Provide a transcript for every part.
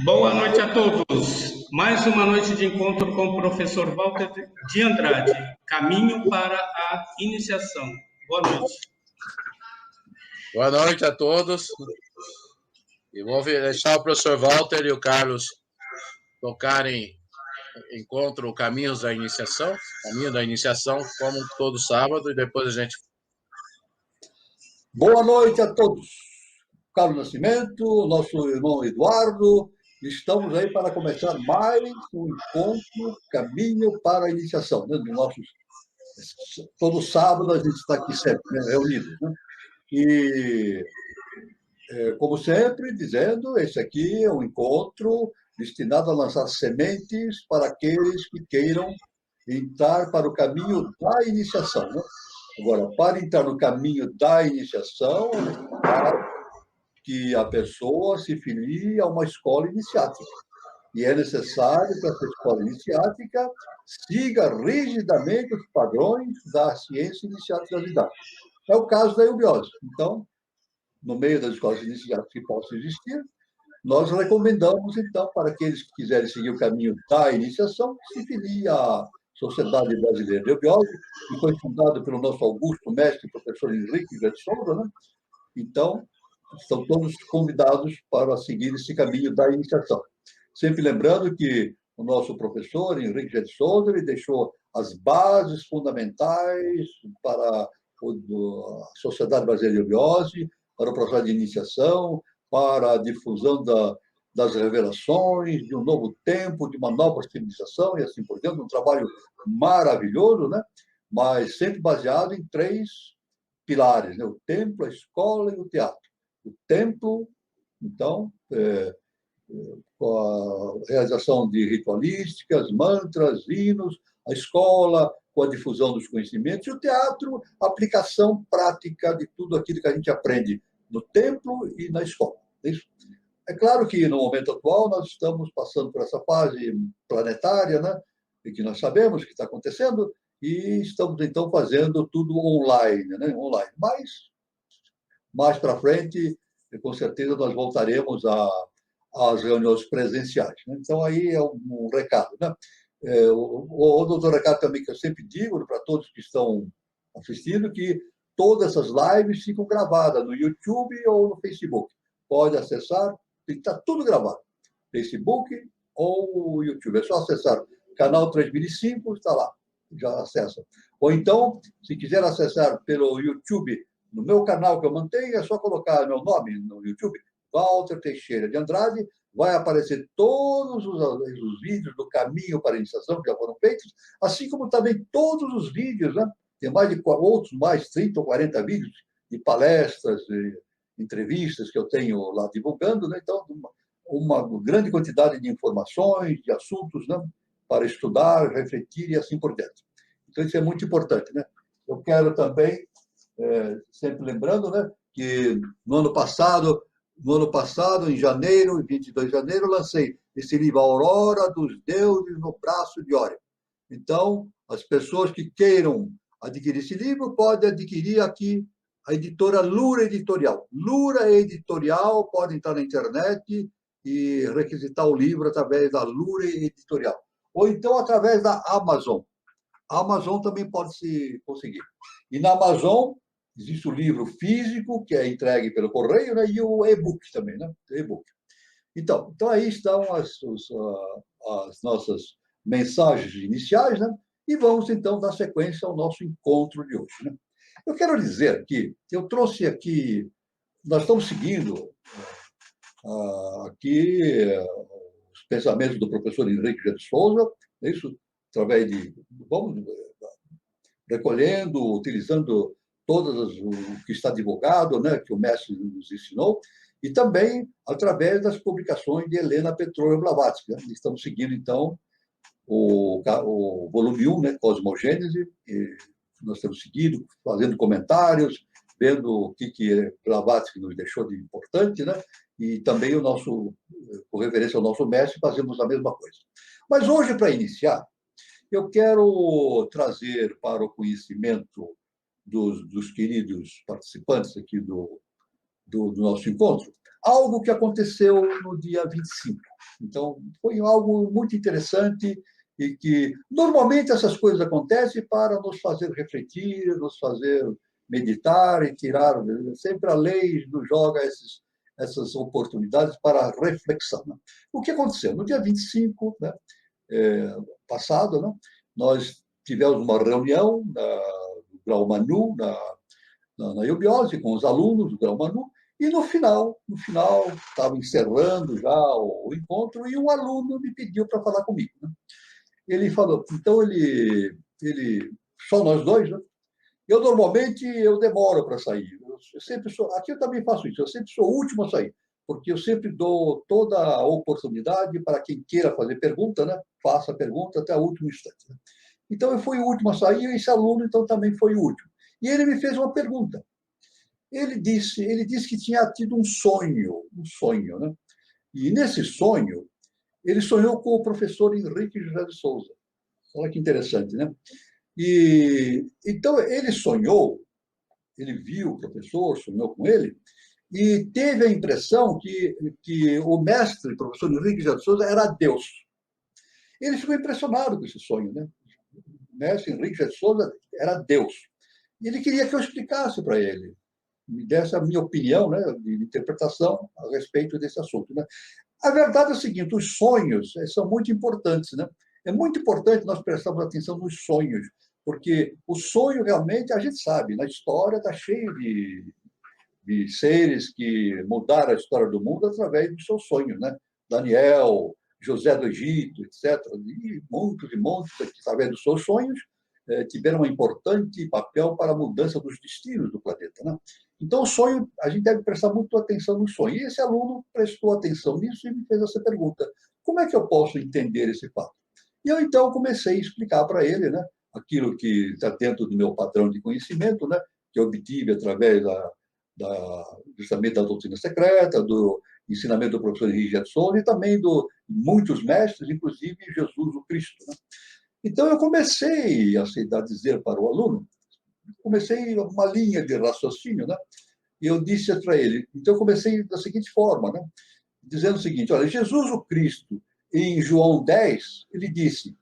Boa noite a todos. Mais uma noite de encontro com o professor Walter de Andrade. Caminho para a iniciação. Boa noite. Boa noite a todos. E vou deixar o professor Walter e o Carlos tocarem encontro Caminhos da Iniciação, Caminho da Iniciação, como todo sábado, e depois a gente... Boa noite a todos. Carlos Nascimento, nosso irmão Eduardo, estamos aí para começar mais um encontro Caminho para a Iniciação. Né? Todo sábado a gente está aqui sempre, né? Reunidos. Né? E, como sempre, dizendo, esse aqui é um encontro destinado a lançar sementes para aqueles que queiram entrar para o caminho da iniciação. Né? Agora, para entrar no caminho da iniciação, é necessário que a pessoa se filie a uma escola iniciática. E é necessário que essa escola iniciática siga rigidamente os padrões da ciência iniciática didática. É o caso da eubiose. Então, no meio das escolas iniciáticas que possam existir, nós recomendamos, então, para aqueles que quiserem seguir o caminho da iniciação, que se filiem à Sociedade Brasileira de Eubiose, que foi fundada pelo nosso augusto mestre, professor Henrique de Souza, né? Então, estão todos convidados para seguir esse caminho da iniciação. Sempre lembrando que o nosso professor Henrique de Souza ele deixou as bases fundamentais para a Sociedade Brasileira de Eubiose, para o processo de iniciação, para a difusão das revelações, de um novo tempo, de uma nova civilização e assim por diante. Um trabalho maravilhoso, né? Mas sempre baseado em 3 pilares, né? O templo, a escola e o teatro. O templo, então, com a realização de ritualísticas, mantras, hinos, a escola, com a difusão dos conhecimentos, e o teatro, a aplicação prática de tudo aquilo que a gente aprende no templo e na escola. É claro que, no momento atual, nós estamos passando por essa fase planetária, né? E que nós sabemos que está acontecendo, e estamos, então, fazendo tudo online, né? Online. Mas, mais para frente, com certeza, nós voltaremos às reuniões presenciais. Né? Então, aí é um recado. Né? O outro recado também que eu sempre digo para todos que estão assistindo, que todas essas lives ficam gravadas no YouTube ou no Facebook. Pode acessar, está tudo gravado. Facebook ou YouTube. É só acessar canal 3005, está lá, já acessa. Ou então, se quiser acessar pelo YouTube, no meu canal que eu mantenho, é só colocar meu nome no YouTube, Walter Teixeira de Andrade, vai aparecer todos os vídeos do Caminho para a Iniciação que já foram feitos, assim como também todos os vídeos, né? Tem mais 30 ou 40 vídeos de palestras, de entrevistas que eu tenho lá divulgando, né? Então, uma grande quantidade de informações, de assuntos, né? Para estudar, refletir e assim por diante. Então, isso é muito importante, né? Eu quero também, sempre lembrando, né? Que no ano passado, em janeiro, 22 de janeiro, lancei esse livro, A Aurora dos Deuses no Braço de Órion. Então, as pessoas que queiram adquirir esse livro, podem adquirir aqui a editora Lura Editorial. Lura Editorial, pode entrar na internet e requisitar o livro através da Lura Editorial. Ou então através da Amazon. A Amazon também pode se conseguir. E na Amazon existe o livro físico, que é entregue pelo correio, né? E o e-book também, né? E-book. Então aí estão as nossas mensagens iniciais, né? E vamos, então, dar sequência ao nosso encontro de hoje. Né? Eu quero dizer que eu trouxe aqui, nós estamos seguindo aqui os pensamentos do professor Henrique de Souza, isso através de, vamos recolhendo, utilizando o que está divulgado, né, que o mestre nos ensinou, e também através das publicações de Helena Petrovna Blavatsky. Né? Estamos seguindo, então, o volume 1, né, Cosmogênese, e nós temos seguido, fazendo comentários, vendo o que Blavatsky nos deixou de importante, né? E também com referência ao nosso mestre, fazemos a mesma coisa. Mas hoje, para iniciar, eu quero trazer para o conhecimento dos queridos participantes aqui do do nosso encontro, algo que aconteceu no dia 25. Então, foi algo muito interessante e que, normalmente, essas coisas acontecem para nos fazer refletir, nos fazer meditar e tirar. Sempre a lei nos joga essas oportunidades para reflexão. Né? O que aconteceu? No dia 25, né, passado, né, nós tivemos uma reunião do Grau Manu, na eubiose, com os alunos do Grau Manu, e no final, estava encerrando já o encontro, e um aluno me pediu para falar comigo. Né? Ele falou, então só nós dois, né? Normalmente, eu demoro para sair. Eu sempre sou, aqui eu também faço isso, eu sempre sou o último a sair, porque eu sempre dou toda a oportunidade para quem queira fazer pergunta, né? Faça a pergunta até o último instante. Né? Então, eu fui o último a sair, e esse aluno, então, também foi o último. E ele me fez uma pergunta. Ele disse que tinha tido um sonho, né? E nesse sonho, ele sonhou com o professor Henrique José de Souza. Olha que interessante, né? E então ele viu o professor, sonhou com ele, e teve a impressão que o mestre, o professor Henrique José de Souza, era Deus. Ele ficou impressionado com esse sonho, né? O mestre Henrique José de Souza era Deus. E ele queria que eu explicasse para ele, me desse a minha opinião, né, de interpretação a respeito desse assunto. Né? A verdade é o seguinte, os sonhos são muito importantes. Né? É muito importante nós prestarmos atenção nos sonhos, porque o sonho realmente, a gente sabe, na história está cheio de seres que mudaram a história do mundo através dos seus sonhos. Né? Daniel, José do Egito, etc. E muitos que, através dos seus sonhos, tiveram um importante papel para a mudança dos destinos do planeta. Né? Então, o sonho, a gente deve prestar muito atenção no sonho. E esse aluno prestou atenção nisso e me fez essa pergunta. Como é que eu posso entender esse fato? E eu, então, comecei a explicar para ele, né, aquilo que está dentro do meu padrão de conhecimento, né, que eu obtive através justamente da doutrina secreta, do ensinamento do professor Henrique José de Souza e também de muitos mestres, inclusive Jesus o Cristo. Né? Então, eu comecei a dizer para o aluno, comecei uma linha de raciocínio, né? E eu disse para ele, então eu comecei da seguinte forma, né? Dizendo o seguinte, olha, Jesus o Cristo, em João 10, ele disse,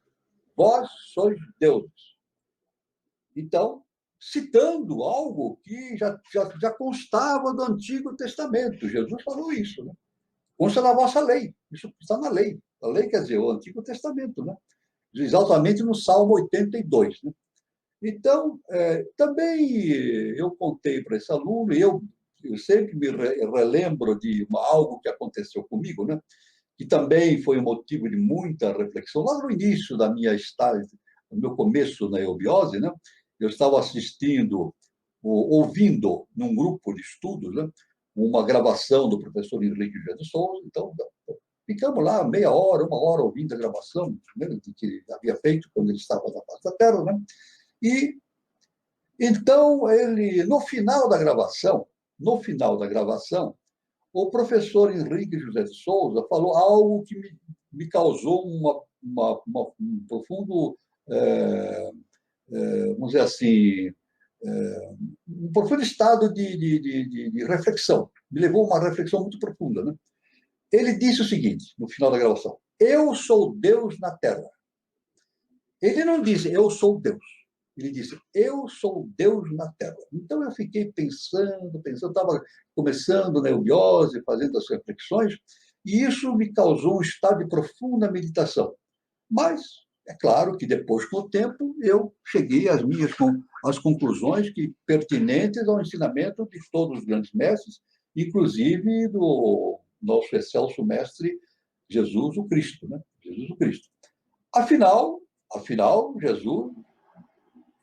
vós sois deuses. Então, citando algo que já constava do Antigo Testamento, Jesus falou isso, né? Consta na vossa lei, isso está na lei. A lei quer dizer o Antigo Testamento, né? Exatamente no Salmo 82. Né? Então, também eu contei para esse aluno, e eu sempre me relembro de algo que aconteceu comigo, né? Que também foi um motivo de muita reflexão. Logo no início da minha estágio, no meu começo na eubiose, né? Eu estava ouvindo, num grupo de estudos, né? Uma gravação do professor Henrique José de Souza. Então, ficamos lá meia hora, uma hora ouvindo a gravação, né, que ele havia feito quando ele estava na face da Terra, né? E então no final da gravação, o professor Henrique José de Souza falou algo que me causou um profundo, vamos dizer assim, um profundo estado de reflexão. Me levou a uma reflexão muito profunda, né? Ele disse o seguinte, no final da gravação, eu sou Deus na Terra. Ele não disse, eu sou Deus. Ele disse, eu sou Deus na Terra. Então, eu fiquei pensando, estava começando na eubiose, fazendo as reflexões, e isso me causou um estado de profunda meditação. Mas, é claro que depois, com o tempo, eu cheguei às conclusões pertinentes ao ensinamento de todos os grandes mestres, inclusive do nosso excelso mestre Jesus o Cristo. Né? Jesus o Cristo. Afinal, Jesus,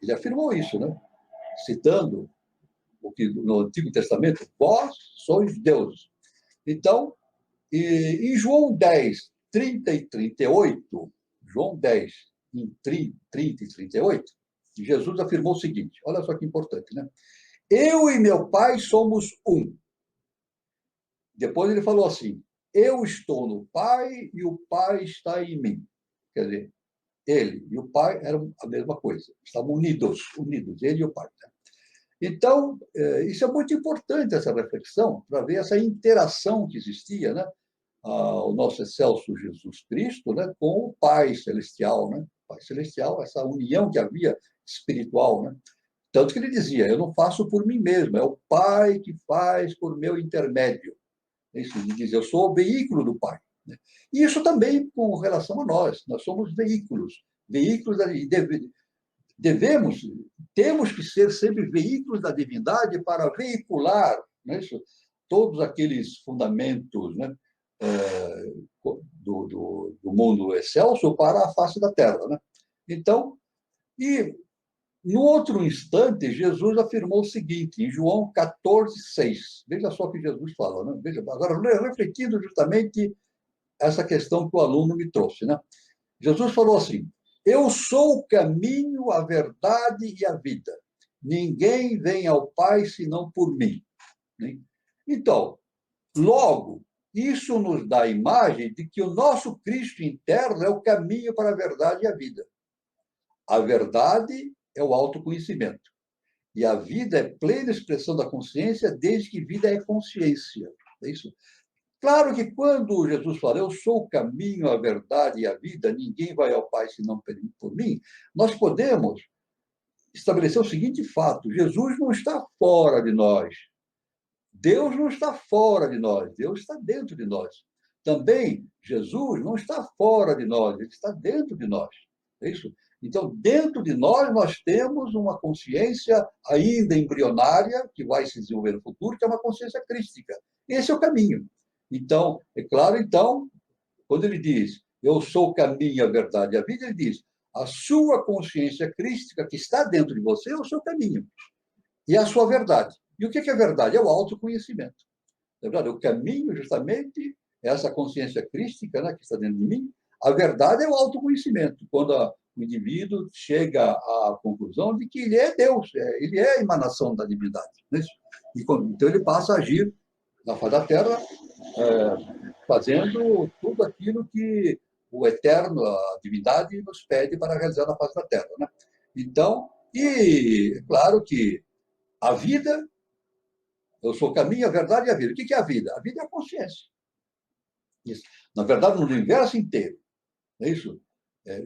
ele afirmou isso, né? Citando o que no Antigo Testamento, vós sois deuses. Então, em João 10, 30 e 38, João 10, em 30 e 38, Jesus afirmou o seguinte, olha só que importante, né? Eu e meu Pai somos um. Depois ele falou assim, eu estou no Pai e o Pai está em mim. Quer dizer, ele e o Pai eram a mesma coisa, estavam unidos, ele e o Pai. Né? Então, isso é muito importante, essa reflexão, para ver essa interação que existia, né? O nosso excelso Jesus Cristo, né? Com o Pai Celestial, né? Pai Celestial, essa união que havia espiritual, né? Tanto que ele dizia, eu não faço por mim mesmo, é o Pai que faz por meu intermédio. Isso, ele diz, eu sou o veículo do Pai. Né? E isso também com relação a nós somos veículos, devemos, temos que ser sempre veículos da divindade para veicular, né, isso, todos aqueles fundamentos, né, do mundo excelso para a face da Terra. Né? Então, e no outro instante, Jesus afirmou o seguinte, em João 14:6. Veja só o que Jesus fala. Né? Veja, agora, refletindo justamente essa questão que o aluno me trouxe. Né? Jesus falou assim, eu sou o caminho, a verdade e a vida. Ninguém vem ao Pai senão por mim. Né? Então, logo, isso nos dá a imagem de que o nosso Cristo interno é o caminho para a verdade e a vida. A verdade é o autoconhecimento. E a vida é plena expressão da consciência, desde que vida é consciência. É isso? Claro que quando Jesus fala, eu sou o caminho, a verdade e a vida, ninguém vai ao Pai senão por mim, nós podemos estabelecer o seguinte fato, Jesus não está fora de nós. Deus não está fora de nós, Deus está dentro de nós. Também, Jesus não está fora de nós, ele está dentro de nós. É isso? Então, dentro de nós temos uma consciência ainda embrionária, que vai se desenvolver no futuro, que é uma consciência crística. Esse é o caminho. Então, é claro, então, quando ele diz, eu sou o caminho, a verdade e a vida, ele diz, a sua consciência crística que está dentro de você é o seu caminho. E a sua verdade. E o que é verdade? É o autoconhecimento. É verdade? O caminho, justamente, é essa consciência crística, né, que está dentro de mim. A verdade é o autoconhecimento. Quando o indivíduo chega à conclusão de que ele é Deus, ele é a emanação da divindade. Né? E, então, ele passa a agir na face da Terra, fazendo tudo aquilo que o Eterno, a divindade, nos pede para realizar na face da Terra. Né? Então, e claro que a vida, eu sou o caminho, a verdade e a vida. O que é a vida? A vida é a consciência. Isso. Na verdade, no universo inteiro, é isso?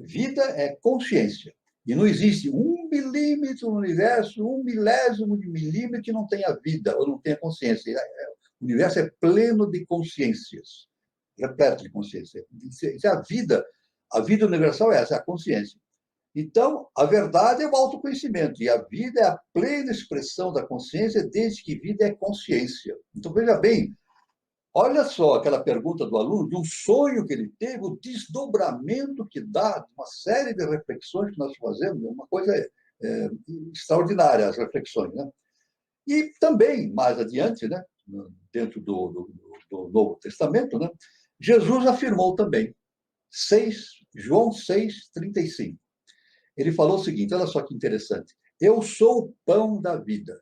Vida é consciência. E não existe 1 milímetro no universo, 1 milésimo de milímetro que não tenha vida, ou não tenha consciência. O universo é pleno de consciências, repleto de consciência. Isso é a vida universal é essa, é a consciência. Então, a verdade é o autoconhecimento, e a vida é a plena expressão da consciência, desde que vida é consciência. Então, veja bem, olha só aquela pergunta do aluno, de um sonho que ele teve, o desdobramento que dá, uma série de reflexões que nós fazemos, uma coisa extraordinária, as reflexões. Né? E também, mais adiante, né, dentro do Novo Testamento, né, Jesus afirmou também, João 6:35. Ele falou o seguinte, olha só que interessante, eu sou o pão da vida.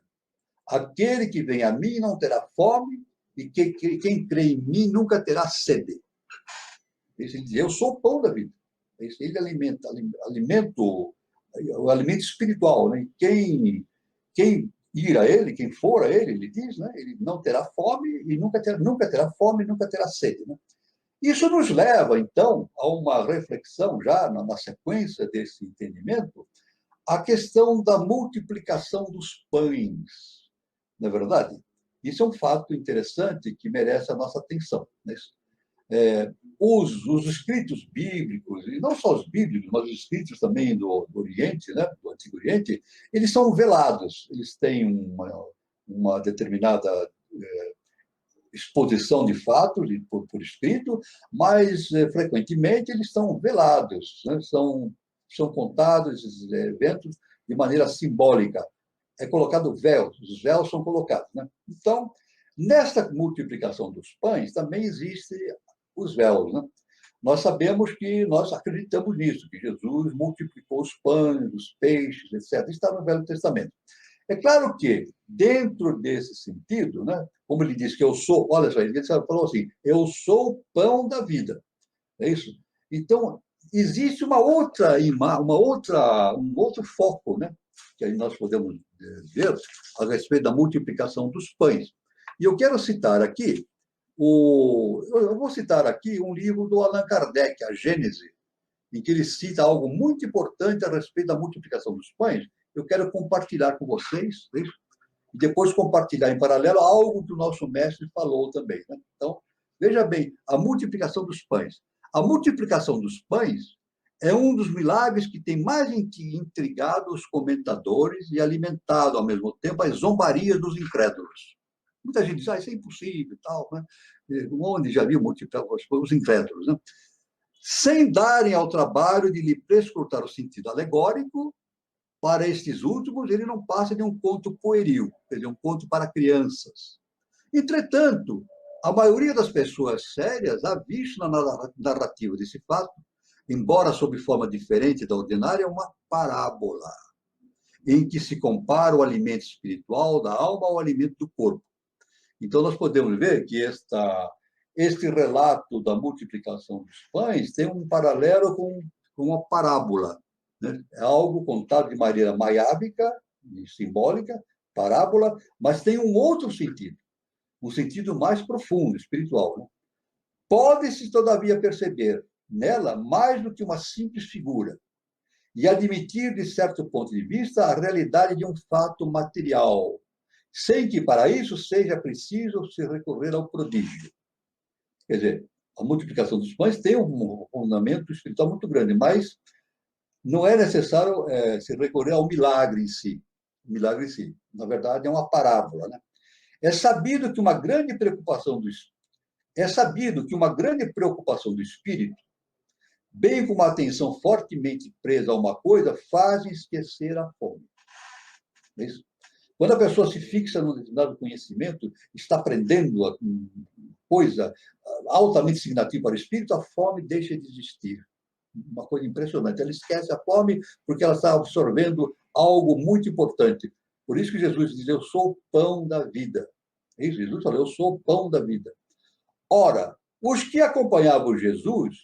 Aquele que vem a mim não terá fome, e quem crê em mim nunca terá sede. Ele diz, eu sou o pão da vida. Ele alimenta o alimento espiritual. Né? Quem ir a ele, quem for a ele, ele diz, né? Ele não terá fome e nunca terá fome, nunca terá sede. Né? Isso nos leva, então, a uma reflexão, já na sequência desse entendimento, a questão da multiplicação dos pães. Não é verdade? Isso é um fato interessante que merece a nossa atenção. Né? Os escritos bíblicos, e não só os bíblicos, mas os escritos também do Oriente, né? Do Antigo Oriente, eles são velados, eles têm uma determinada exposição de fatos por escrito, mas frequentemente eles são velados, né? são contados esses eventos de maneira simbólica. É colocado véus, os véus são colocados. Né? Então, nesta multiplicação dos pães também existem os véus. Né? Nós sabemos que nós acreditamos nisso, que Jesus multiplicou os pães, os peixes, etc. Está no Velho Testamento. É claro que, dentro desse sentido, né, como ele diz que eu sou, olha só, ele falou assim, eu sou o pão da vida. É isso? Então, existe um outro foco, né, que aí nós podemos ver a respeito da multiplicação dos pães. E eu quero citar aqui, eu vou citar aqui um livro do Allan Kardec, A Gênese, em que ele cita algo muito importante a respeito da multiplicação dos pães. Eu quero compartilhar com vocês, né? E depois compartilhar em paralelo algo que o nosso mestre falou também. Né? Então, veja bem, a multiplicação dos pães. A multiplicação dos pães é um dos milagres que tem mais intrigado os comentadores e alimentado, ao mesmo tempo, as zombarias dos incrédulos. Muita gente diz, isso é impossível e tal. Né? Onde já viu multiplicar os incrédulos? Né? Sem darem ao trabalho de lhe prescrutar o sentido alegórico, para estes últimos, ele não passa de um conto pueril, quer dizer, um conto para crianças. Entretanto, a maioria das pessoas sérias ha visto na narrativa desse fato, embora sob forma diferente da ordinária, uma parábola, em que se compara o alimento espiritual da alma ao alimento do corpo. Então, nós podemos ver que este relato da multiplicação dos pães tem um paralelo com uma parábola. Né? É algo contado de maneira maiábica e simbólica, parábola, mas tem um outro sentido, um sentido mais profundo, espiritual. Né? Pode-se, todavia, perceber nela mais do que uma simples figura e admitir, de certo ponto de vista, a realidade de um fato material, sem que, para isso, seja preciso se recorrer ao prodígio. Quer dizer, a multiplicação dos pães tem um fundamento espiritual muito grande, mas não é necessário se recorrer ao milagre em si. O milagre em si, na verdade, é uma parábola. Né? É sabido que uma grande preocupação do espírito, bem como a atenção fortemente presa a uma coisa, fazem esquecer a fome. É isso? Quando a pessoa se fixa num determinado conhecimento, está aprendendo uma coisa altamente significativa para o espírito, a fome deixa de existir. Uma coisa impressionante. Ela esquece a fome porque ela está absorvendo algo muito importante. Por isso que Jesus diz, eu sou o pão da vida. É isso, Jesus falou, eu sou o pão da vida. Ora, os que acompanhavam Jesus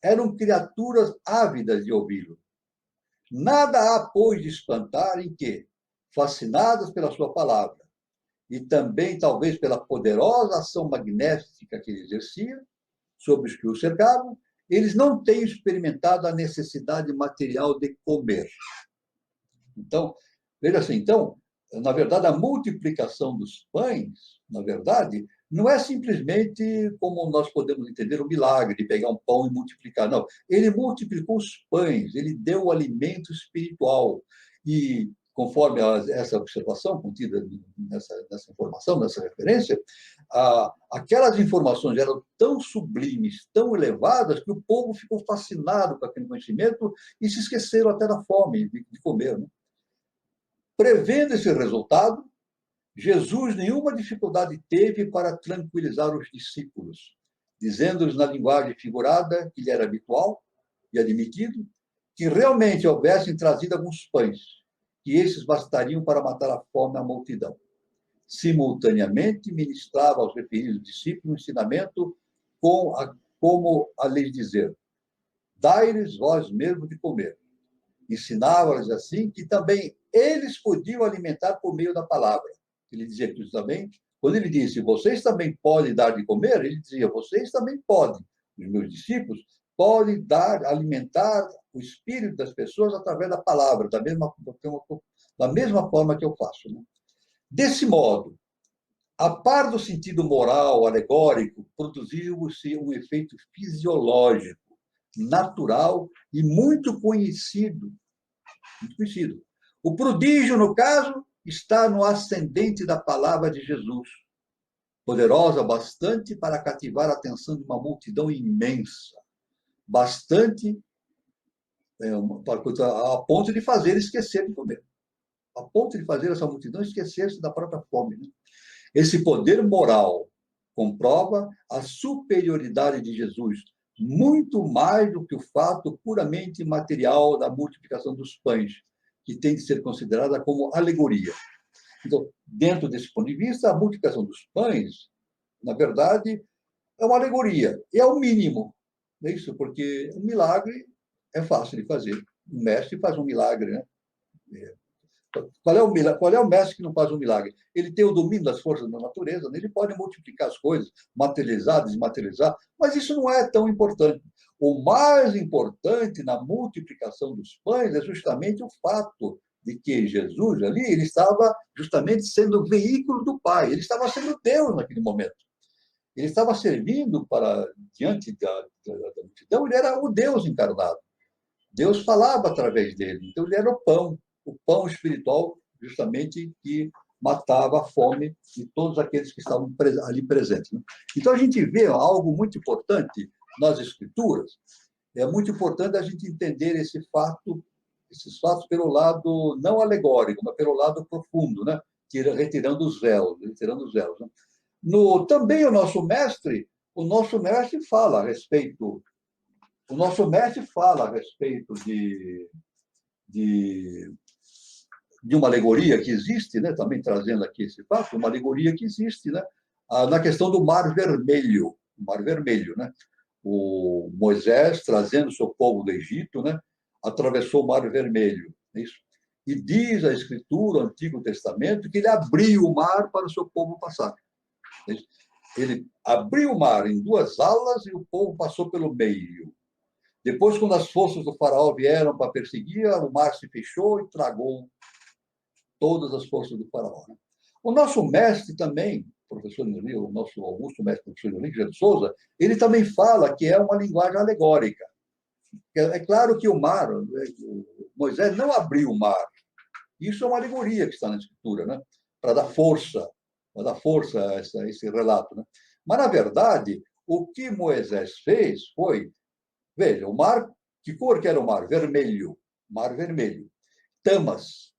eram criaturas ávidas de ouvi-lo. Nada há, pois, de espantar em que, fascinadas pela sua palavra, e também, talvez, pela poderosa ação magnética que ele exercia sobre os que o cercavam, eles não têm experimentado a necessidade material de comer. Então, veja assim, então, na verdade, a multiplicação dos pães, na verdade, não é simplesmente como nós podemos entender o milagre de pegar um pão e multiplicar, não. Ele multiplicou os pães, ele deu o alimento espiritual. E, conforme essa observação contida nessa informação, nessa referência, aquelas informações eram tão sublimes, tão elevadas, que o povo ficou fascinado com aquele conhecimento e se esqueceram até da fome de comer. Né? Prevendo esse resultado, Jesus nenhuma dificuldade teve para tranquilizar os discípulos, dizendo-lhes na linguagem figurada, que lhe era habitual e admitido, que realmente houvessem trazido alguns pães, que esses bastariam para matar a fome à multidão. Simultaneamente, ministrava aos referidos discípulos um ensinamento como a lhes dizer, dai-lhes vós mesmo de comer. Ensinava-lhes assim que também eles podiam alimentar por meio da palavra. Ele dizia que também, quando ele disse, vocês também podem dar de comer, ele dizia, vocês também podem, os meus discípulos, podem alimentar o espírito das pessoas através da palavra, da mesma forma que eu faço. Né? Desse modo, a par do sentido moral, alegórico, produziu-se um efeito fisiológico, natural e muito conhecido. Muito conhecido. O prodígio, no caso, está no ascendente da palavra de Jesus, poderosa bastante para cativar a atenção de uma multidão imensa, bastante a ponto de fazer esquecer de comer, a ponto de fazer essa multidão esquecer-se da própria fome. Né? Esse poder moral comprova a superioridade de Jesus, muito mais do que o fato puramente material da multiplicação dos pães, que tem de ser considerada como alegoria. Então, dentro desse ponto de vista, a multiplicação dos pães, na verdade, é uma alegoria, e é o mínimo. É isso, porque um milagre é fácil de fazer. O mestre faz um milagre, né? Qual é o mestre que não faz um milagre? Ele tem o domínio das forças da natureza, ele pode multiplicar as coisas, materializar, desmaterializar, mas isso não é tão importante. O mais importante na multiplicação dos pães é justamente o fato de que Jesus ali, ele estava justamente sendo veículo do Pai, ele estava sendo Deus naquele momento. Ele estava servindo diante da multidão, ele era o Deus encarnado. Deus falava através dele, então ele era o pão espiritual, justamente, que matava a fome de todos aqueles que estavam ali presentes. Então a gente vê algo muito importante nas Escrituras, é muito importante a gente entender esses fatos pelo lado não alegórico, mas pelo lado profundo, né? Retirando os véus. Né? Também o nosso mestre fala a respeito de uma alegoria que existe, né? Também trazendo aqui esse fato, uma alegoria que existe, né? Na questão do Mar Vermelho. Né? O Moisés, trazendo o seu povo do Egito, né? Atravessou o Mar Vermelho. É isso? E diz a Escritura, o Antigo Testamento, que ele abriu o mar para o seu povo passar. É isso? Ele abriu o mar em duas alas e o povo passou pelo meio. Depois, quando as forças do faraó vieram para perseguir, o mar se fechou e tragou todas as forças do faraó. Né? O nosso mestre também, professor Henrique, o nosso augusto mestre, professor Henrique de Souza, ele também fala que é uma linguagem alegórica. É claro que o Moisés não abriu o mar. Isso é uma alegoria que está na Escritura, né? Para dar força a esse relato. Né? Mas, na verdade, o que Moisés fez foi, veja, o mar, que cor que era o mar? Vermelho. Mar vermelho. Tamas,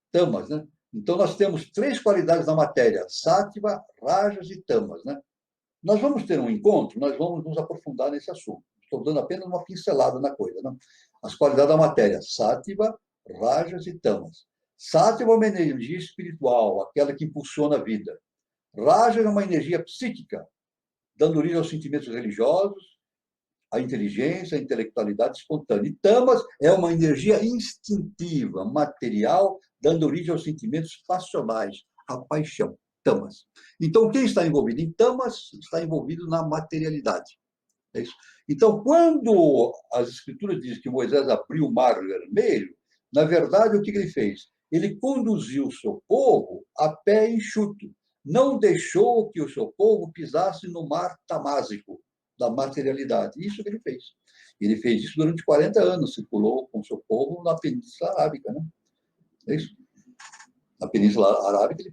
né? Então, nós temos 3 qualidades da matéria: sátiva, rajas e tamas, né? Nós vamos ter um encontro, nós vamos nos aprofundar nesse assunto. Estou dando apenas uma pincelada na coisa. Né? As qualidades da matéria: sátiva, rajas e tamas. Sátiva é uma energia espiritual, aquela que impulsiona a vida. Raja é uma energia psíquica, dando origem aos sentimentos religiosos, à inteligência, à intelectualidade espontânea. E tamas é uma energia instintiva, material, dando origem aos sentimentos passionais, à paixão. Tamas. Então, quem está envolvido em tamas está envolvido na materialidade. É isso? Então, quando as Escrituras dizem que Moisés abriu o Mar Vermelho, na verdade, o que ele fez? Ele conduziu o seu povo a pé enxuto. Não deixou que o seu povo pisasse no mar tamásico da materialidade. Isso que ele fez. Ele fez isso durante 40 anos, circulou com o seu povo na Península Arábica. Né? É isso? Na Península Arábica,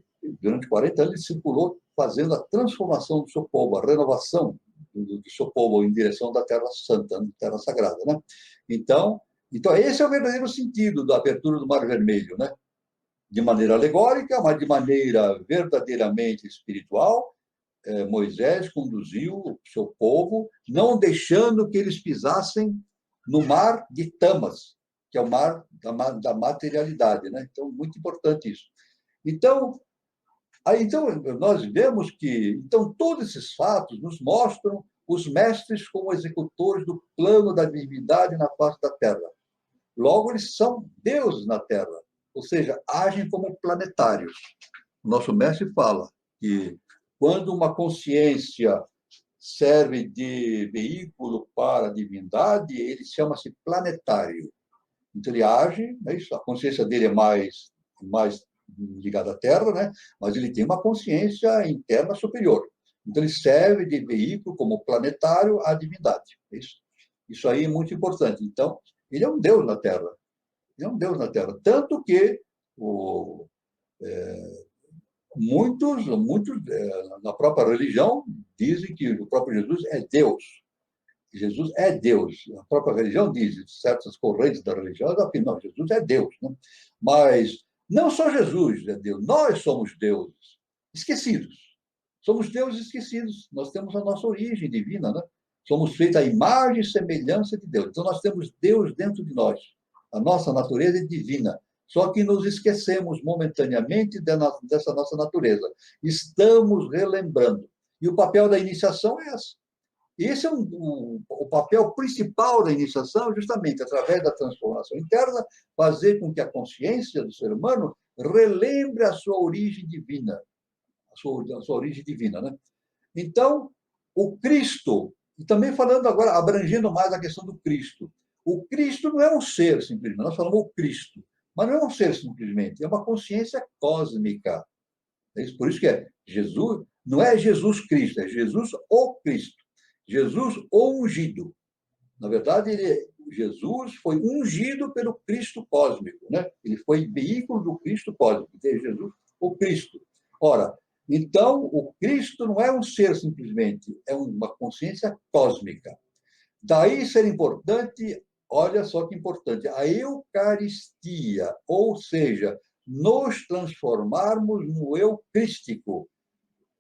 durante 40 anos, ele circulou fazendo a transformação do seu povo, a renovação do seu povo em direção da Terra Santa, da Terra Sagrada. Né? Então, esse é o verdadeiro sentido da abertura do Mar Vermelho, né? De maneira alegórica, mas de maneira verdadeiramente espiritual. Moisés conduziu o seu povo, não deixando que eles pisassem no mar de Tamas, que é o mar da materialidade. Né? Então, muito importante isso. Então, nós vemos que todos esses fatos nos mostram os mestres como executores do plano da divindade na face da Terra. Logo, eles são deuses na Terra, ou seja, agem como planetários. O nosso mestre fala que quando uma consciência serve de veículo para a divindade, ele chama-se planetário. Então, ele age, né? A consciência dele é mais ligada à Terra, né? Mas ele tem uma consciência interna superior. Então, ele serve de veículo como planetário à divindade. Isso aí é muito importante. Então, ele é um Deus na Terra. Ele é um Deus na Terra. Tanto que muitos na própria religião dizem que o próprio Jesus é Deus. Jesus é Deus. A própria religião diz, certas correntes da religião afirmam, não, Jesus é Deus. Né? Mas não só Jesus é Deus, nós somos deuses esquecidos. Somos deuses esquecidos. Nós temos a nossa origem divina, né? Somos feitos à imagem e semelhança de Deus. Então, nós temos Deus dentro de nós. A nossa natureza é divina. Só que nos esquecemos momentaneamente dessa nossa natureza. Estamos relembrando. E o papel da iniciação é esse. Esse é o papel principal da iniciação, justamente através da transformação interna, fazer com que a consciência do ser humano relembre a sua origem divina. A sua origem divina, né? Então, o Cristo, e também falando agora, abrangendo mais a questão do Cristo. O Cristo não é um ser, simplesmente. Nós falamos o Cristo, mas não é um ser, simplesmente. É uma consciência cósmica. É isso, por isso que é Jesus, não é Jesus Cristo, é Jesus o Cristo. Jesus o ungido. Na verdade, Jesus foi ungido pelo Cristo cósmico, né? Ele foi veículo do Cristo cósmico, é Jesus o Cristo. Ora, então, o Cristo não é um ser simplesmente, é uma consciência cósmica. Daí ser importante, olha só que importante, a Eucaristia, ou seja, nos transformarmos no eucrístico,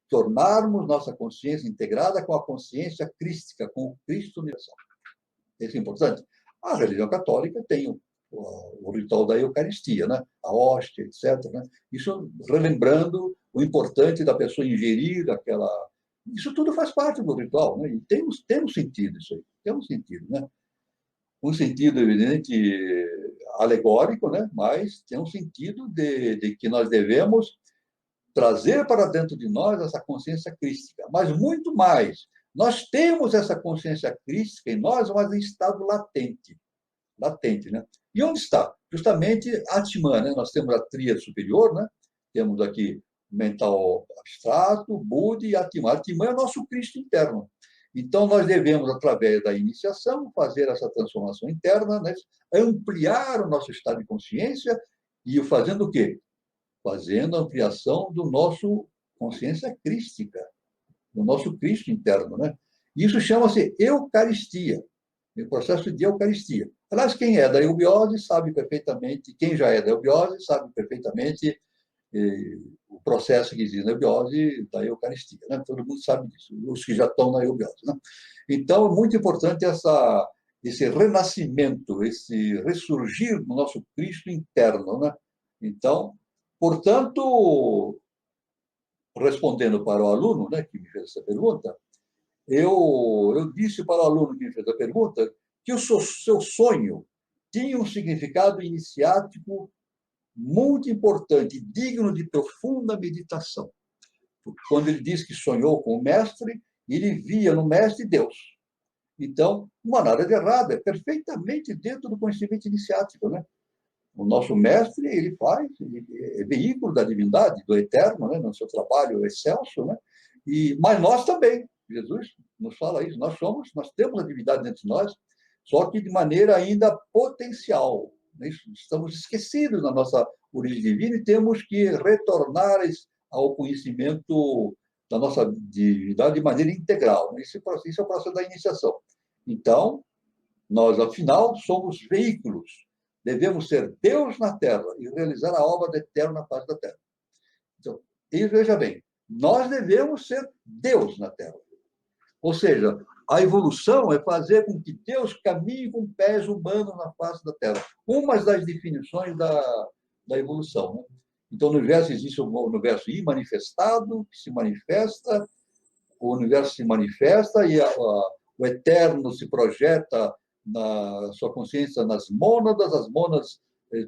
tornarmos nossa consciência integrada com a consciência crística, com o Cristo universal. Isso é importante. A religião católica tem o ritual da Eucaristia, né? A hóstia, etc. Né? Isso relembrando o importante da pessoa ingerir aquela... Isso tudo faz parte do ritual, né? E tem um sentido isso aí, tem um sentido, né? Um sentido, evidente, alegórico, né? Mas tem um sentido de que nós devemos trazer para dentro de nós essa consciência crística. Mas muito mais, nós temos essa consciência crística em nós, mas em estado latente. Latente, né? E onde está? Justamente Atman, né? Nós temos a tríade superior, né? Temos aqui mental abstrato, Buda e Atman. Atman é o nosso Cristo interno. Então, nós devemos, através da iniciação, fazer essa transformação interna, né? Ampliar o nosso estado de consciência e fazendo o quê? Fazendo a ampliação do nosso consciência crística, do nosso Cristo interno, né? Isso chama-se Eucaristia, o processo de Eucaristia. Aliás, quem é da eubiose sabe perfeitamente, quem já é da eubiose sabe perfeitamente o processo que existe na eubiose da Eucaristia, né? Todo mundo sabe disso, os que já estão na eubiose, né? Então, é muito importante esse renascimento, esse ressurgir do nosso Cristo interno, né? Então, portanto, respondendo para o aluno, né, que me fez essa pergunta, eu disse para o aluno que me fez a pergunta que o seu sonho tinha um significado iniciático muito importante, digno de profunda meditação. Quando ele diz que sonhou com o mestre, ele via no mestre Deus. Então, não há nada de errado, é perfeitamente dentro do conhecimento iniciático, né? O nosso mestre, ele é veículo da divindade, do eterno, né? No seu trabalho excelso, né? Mas nós também, Jesus nos fala isso, nós temos a divindade dentro de nós, só que de maneira ainda potencial, né? Estamos esquecidos da nossa origem divina e temos que retornar ao conhecimento da nossa divindade de maneira integral, né? Isso é o processo da iniciação. Então, nós, afinal, somos veículos. Devemos ser Deus na Terra e realizar a obra do eterno na face da Terra. Então, e veja bem, nós devemos ser Deus na Terra. Ou seja, a evolução é fazer com que Deus caminhe com pés humanos na face da Terra. Uma das definições da evolução, né? Então, no universo existe o universo imanifestado, que se manifesta, o universo se manifesta e o eterno se projeta na sua consciência nas mônadas, as mônadas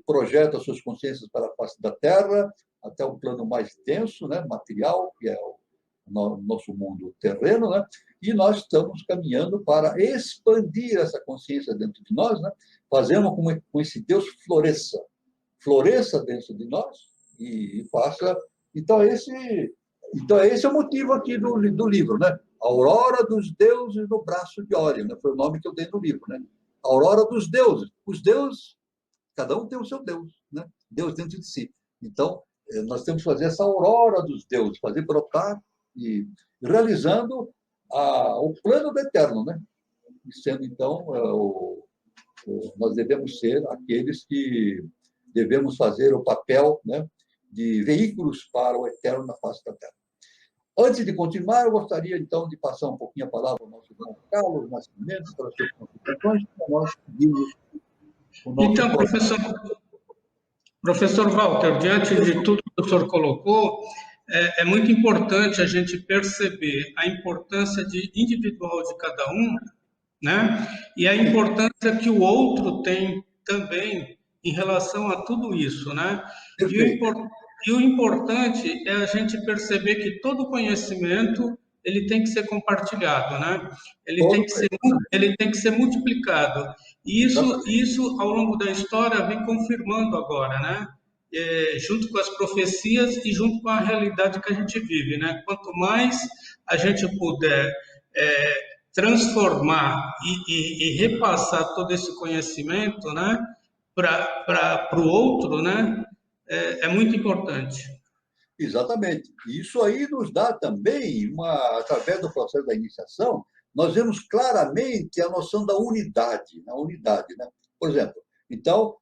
projetam suas consciências para a face da Terra, até o plano mais denso, né, material, que é o nosso mundo terreno, né? E nós estamos caminhando para expandir essa consciência dentro de nós, né? Fazendo com que esse Deus floresça dentro de nós e faça... Então, esse é o motivo aqui do livro, né? Aurora dos Deuses no braço de Órion, né? Foi o nome que eu dei no livro, né? Aurora dos Deuses. Os deuses, cada um tem o seu Deus, né? Deus dentro de si. Então, nós temos que fazer essa aurora dos deuses, fazer brotar e realizando o plano do eterno, né? E sendo, então, nós devemos ser aqueles que devemos fazer o papel, né, de veículos para o eterno na face da Terra. Antes de continuar, eu gostaria, então, de passar um pouquinho a palavra ao nosso irmão Carlos Nascimento, para as suas considerações, para nós seguirmos o nosso... Então, professor Walter, diante de tudo que o senhor colocou, é muito importante a gente perceber a importância individual de cada um, né? E a importância que o outro tem também em relação a tudo isso, né? Perfeito. E o importante é a gente perceber que todo conhecimento ele tem que ser compartilhado, né? Todo Ele tem que ser multiplicado. E exatamente. isso ao longo da história vem confirmando agora, né? Junto com as profecias e junto com a realidade que a gente vive, né? Quanto mais a gente puder transformar e repassar todo esse conhecimento, né, para o outro, né, é muito importante. Exatamente. E isso aí nos dá também, através do processo da iniciação, nós vemos claramente a noção da unidade, na unidade, né? Por exemplo, então,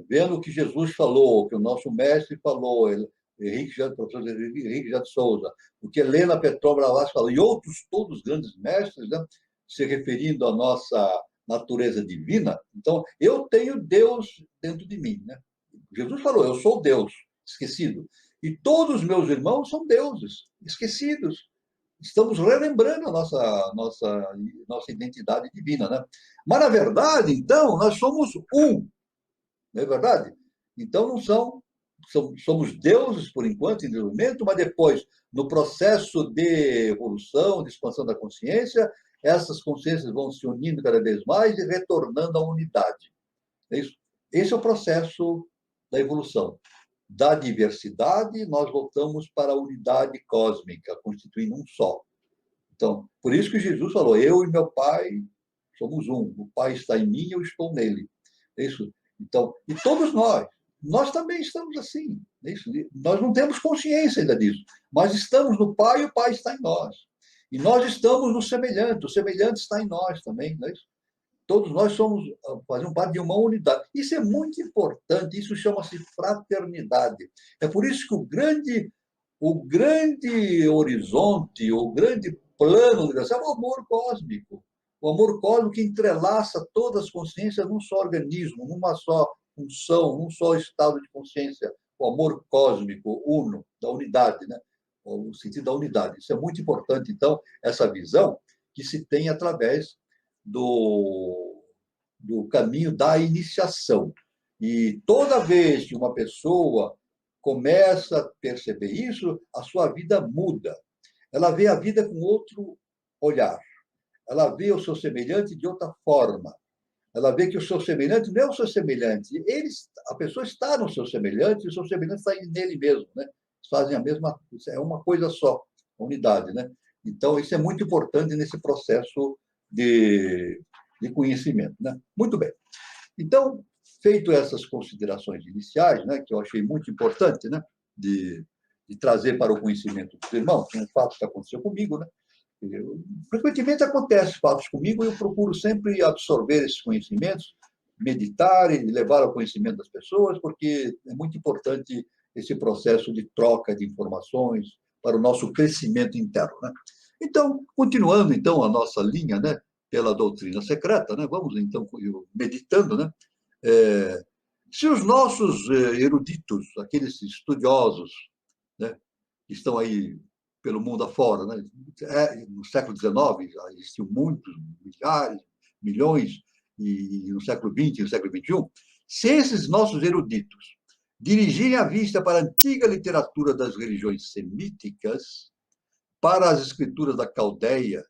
vendo o que Jesus falou, que o nosso mestre falou, o professor Henrique de Souza, o que Helena Petrovna Blavatsky falou, e outros todos grandes mestres, né, se referindo à nossa natureza divina. Então, eu tenho Deus dentro de mim, né? Jesus falou, eu sou Deus, esquecido. E todos os meus irmãos são deuses, esquecidos. Estamos relembrando a nossa identidade divina, né? Mas, na verdade, então, nós somos um, não é verdade? Então, não somos deuses, por enquanto, em desenvolvimento, mas depois, no processo de evolução, de expansão da consciência, essas consciências vão se unindo cada vez mais e retornando à unidade. É isso? Esse é o processo da evolução. Da diversidade, nós voltamos para a unidade cósmica, constituindo um só. Então, por isso que Jesus falou, eu e meu Pai somos um. O Pai está em mim, eu estou nele. É isso? Então, e todos nós também estamos assim. É isso? Nós não temos consciência ainda disso, mas estamos no Pai e o Pai está em nós. E nós estamos no semelhante, o semelhante está em nós também, não é isso? Todos nós fazemos parte de uma unidade. Isso é muito importante, isso chama-se fraternidade. É por isso que o grande horizonte, o grande plano universal é o amor cósmico. O amor cósmico que entrelaça todas as consciências num só organismo, numa só função, num só estado de consciência. O amor cósmico, uno, da unidade, né? O sentido da unidade. Isso é muito importante, então, essa visão que se tem através do caminho da iniciação. E toda vez que uma pessoa começa a perceber isso, a sua vida muda. Ela vê a vida com outro olhar. Ela vê o seu semelhante de outra forma. Ela vê que o seu semelhante não é o seu semelhante. A pessoa está no seu semelhante e o seu semelhante está nele mesmo, né? Fazem a mesma coisa, é uma coisa só, a unidade, né? Então, isso é muito importante nesse processo de conhecimento, né? Muito bem. Então, feito essas considerações iniciais, né, que eu achei muito importante, né, de trazer para o conhecimento dos irmãos, um fato que aconteceu comigo, né? Frequentemente acontece fatos comigo e eu procuro sempre absorver esses conhecimentos, meditar e levar ao conhecimento das pessoas, porque é muito importante esse processo de troca de informações para o nosso crescimento interno, né? Então, continuando então a nossa linha, né, pela doutrina secreta, né? Vamos então meditando, né? Se os nossos eruditos, aqueles estudiosos, né, que estão aí pelo mundo afora, né? No século XIX já existiam muitos, milhares, milhões, e no século XX, no século XXI, se esses nossos eruditos dirigirem a vista para a antiga literatura das religiões semíticas, para as escrituras da Caldeia,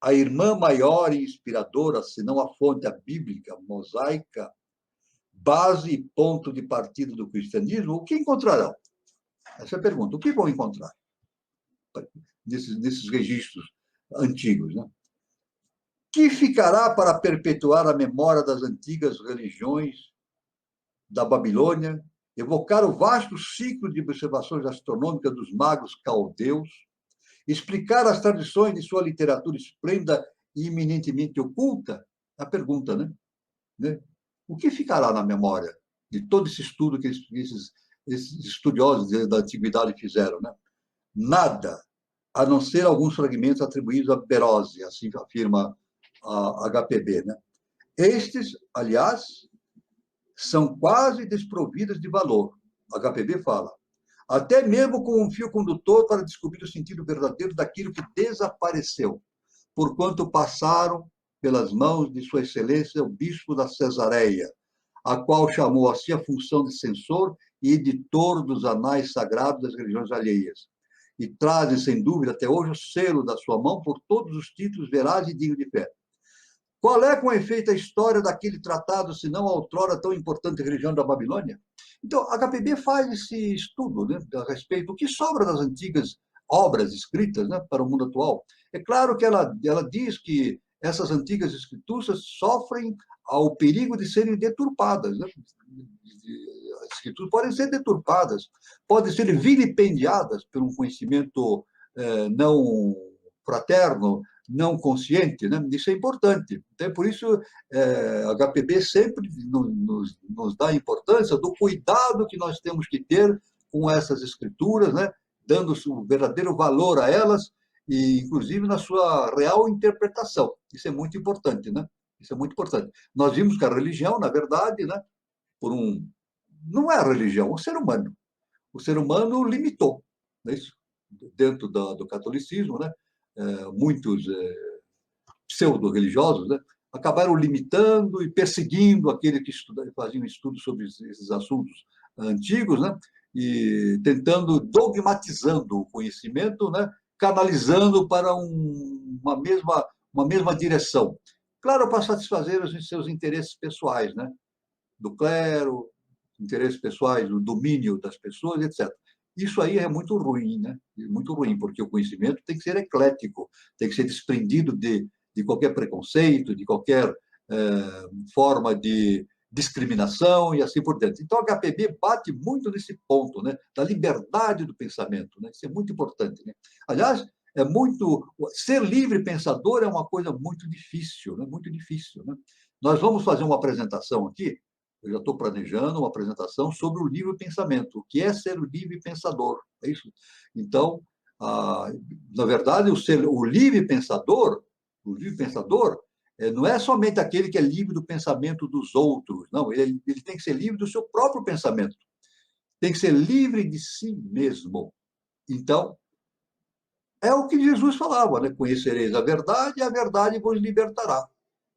a irmã maior e inspiradora, senão a fonte bíblica, mosaica, base e ponto de partida do cristianismo, o que encontrarão? Essa é a pergunta. O que vão encontrar nesses registros antigos, né? Que ficará para perpetuar a memória das antigas religiões da Babilônia, evocar o vasto ciclo de observações astronômicas dos magos caldeus, explicar as tradições de sua literatura esplêndida e eminentemente oculta? A pergunta, né? O que ficará na memória de todo esse estudo que esses estudiosos da antiguidade fizeram, né? Nada, a não ser alguns fragmentos atribuídos a Berose, assim afirma a HPB, né? Estes, aliás, são quase desprovidas de valor. A HPB fala, até mesmo com um fio condutor para descobrir o sentido verdadeiro daquilo que desapareceu, porquanto passaram pelas mãos de Sua Excelência o Bispo da Cesareia, a qual chamou a si a função de censor e editor dos anais sagrados das religiões alheias. E trazem, sem dúvida, até hoje, o selo da sua mão por todos os títulos verais e dignos de fé. Qual é, com efeito, a história daquele tratado, se não a outrora tão importante religião da Babilônia? Então, a HPB faz esse estudo, né, a respeito do que sobra das antigas obras escritas, né, para o mundo atual. É claro que ela diz que essas antigas escrituras sofrem ao perigo de serem deturpadas, né? As escrituras podem ser deturpadas, podem ser vilipendiadas por um conhecimento não fraterno, não consciente, né? Isso é importante. Então, por isso, a HPB sempre nos dá a importância do cuidado que nós temos que ter com essas escrituras, né? Dando o verdadeiro valor a elas, e inclusive na sua real interpretação. Isso é muito importante, né? Isso é muito importante. Nós vimos que a religião, na verdade, né, não é a religião, o ser humano. O ser humano limitou, não é isso? Dentro do catolicismo, né? Muitos pseudo-religiosos, né, acabaram limitando e perseguindo aqueles que faziam estudos sobre esses assuntos antigos, né, e tentando, dogmatizando o conhecimento, né, canalizando para uma mesma direção. Claro, para satisfazer os seus interesses pessoais, né, do clero, interesses pessoais, do domínio das pessoas, etc. Isso aí é muito ruim, né? Muito ruim, porque o conhecimento tem que ser eclético, tem que ser desprendido de qualquer preconceito, de qualquer forma de discriminação e assim por diante. Então, a HPB bate muito nesse ponto, né? Da liberdade do pensamento, né? Isso é muito importante, né? Aliás, ser livre pensador é uma coisa muito difícil, né? Muito difícil, né? Nós vamos fazer uma apresentação aqui. Eu já estou planejando uma apresentação sobre o livre pensamento. O que é ser o livre pensador? É isso? Então, na verdade, o livre pensador não é somente aquele que é livre do pensamento dos outros. Não, ele tem que ser livre do seu próprio pensamento. Tem que ser livre de si mesmo. Então, é o que Jesus falava, né? Conhecereis a verdade e a verdade vos libertará.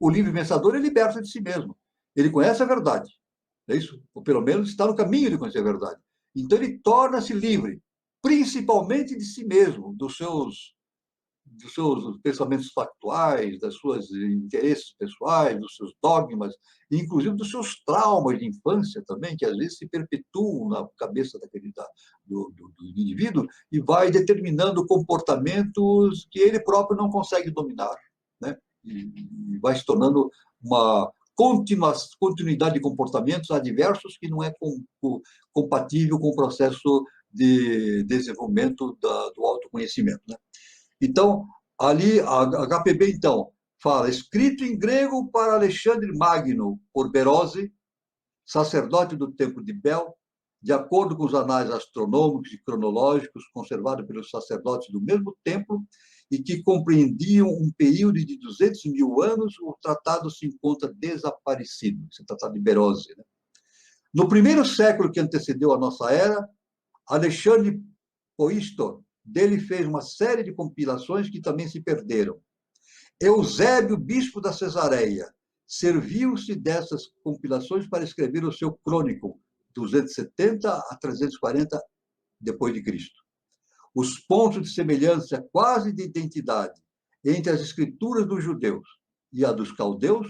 O livre pensador é liberta de si mesmo. Ele conhece a verdade. É isso? Ou pelo menos está no caminho de conhecer a verdade. Então ele torna-se livre, principalmente de si mesmo, dos seus pensamentos factuais, dos seus interesses pessoais, dos seus dogmas, inclusive dos seus traumas de infância também, que às vezes se perpetuam na cabeça do indivíduo e vai determinando comportamentos que ele próprio não consegue dominar, né? E vai se tornando uma continuidade de comportamentos adversos que não é compatível com o processo de desenvolvimento do autoconhecimento, né? Então, ali, a HPB, então, fala, escrito em grego para Alexandre Magno, por Berozzi, sacerdote do templo de Bel, de acordo com os anais astronômicos e cronológicos conservados pelos sacerdotes do mesmo templo, e que compreendiam um período de 200 mil anos, o tratado se encontra desaparecido. Esse é o tratado de Berozzi, né? No primeiro século que antecedeu a nossa era, Alexandre Poistor, dele fez uma série de compilações que também se perderam. Eusébio, bispo da Cesareia, serviu-se dessas compilações para escrever o seu crônico, 270 a 340 depois de Cristo. Os pontos de semelhança, quase de identidade, entre as escrituras dos judeus e a dos caldeus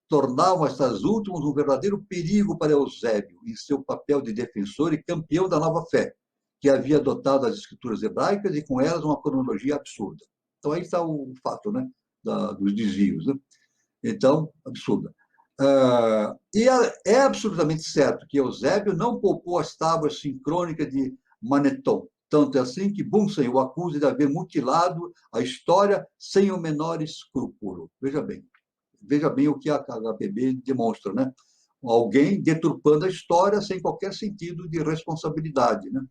tornavam estas últimas um verdadeiro perigo para Eusébio em seu papel de defensor e campeão da nova fé, que havia adotado as escrituras hebraicas e com elas uma cronologia absurda. Então, aí está o fato, né, dos desvios, né? Então, absurda. E é absolutamente certo que Eusébio não poupou as tábuas sincrônicas de Maneton. Tanto é assim que Bunsen o acusa de haver mutilado a história sem o menor escrúpulo. Veja bem o que a HPB demonstra, né? Alguém deturpando a história sem qualquer sentido de responsabilidade, né?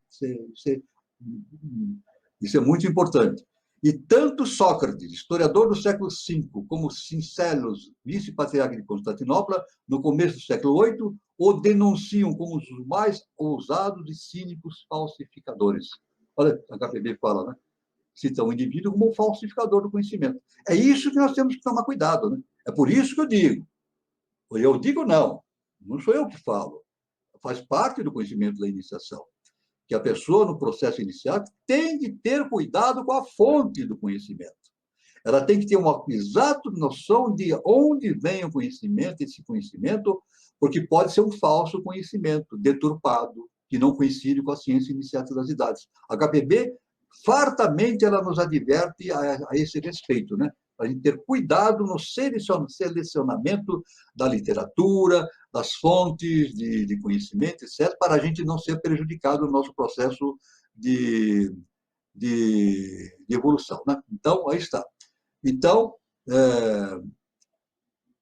Isso é muito importante. E tanto Sócrates, historiador do século V, como Sincelos, vice-patriarca de Constantinopla, no começo do século VIII, o denunciam como os mais ousados e cínicos falsificadores. Olha, a HPB fala, né? Cita o indivíduo como um falsificador do conhecimento. É isso que nós temos que tomar cuidado, né? É por isso que eu digo não, Não sou eu que falo. Faz parte do conhecimento da iniciação. Que a pessoa, no processo inicial, tem de ter cuidado com a fonte do conhecimento. Ela tem que ter uma exata noção de onde vem o conhecimento, esse conhecimento, porque pode ser um falso conhecimento, deturpado, que não coincide com a ciência iniciática das idades. A HPB, fartamente, ela nos adverte a esse respeito, né? A gente ter cuidado no selecionamento da literatura, das fontes de conhecimento, etc., para a gente não ser prejudicado no nosso processo de evolução, né? Então, aí está. Então,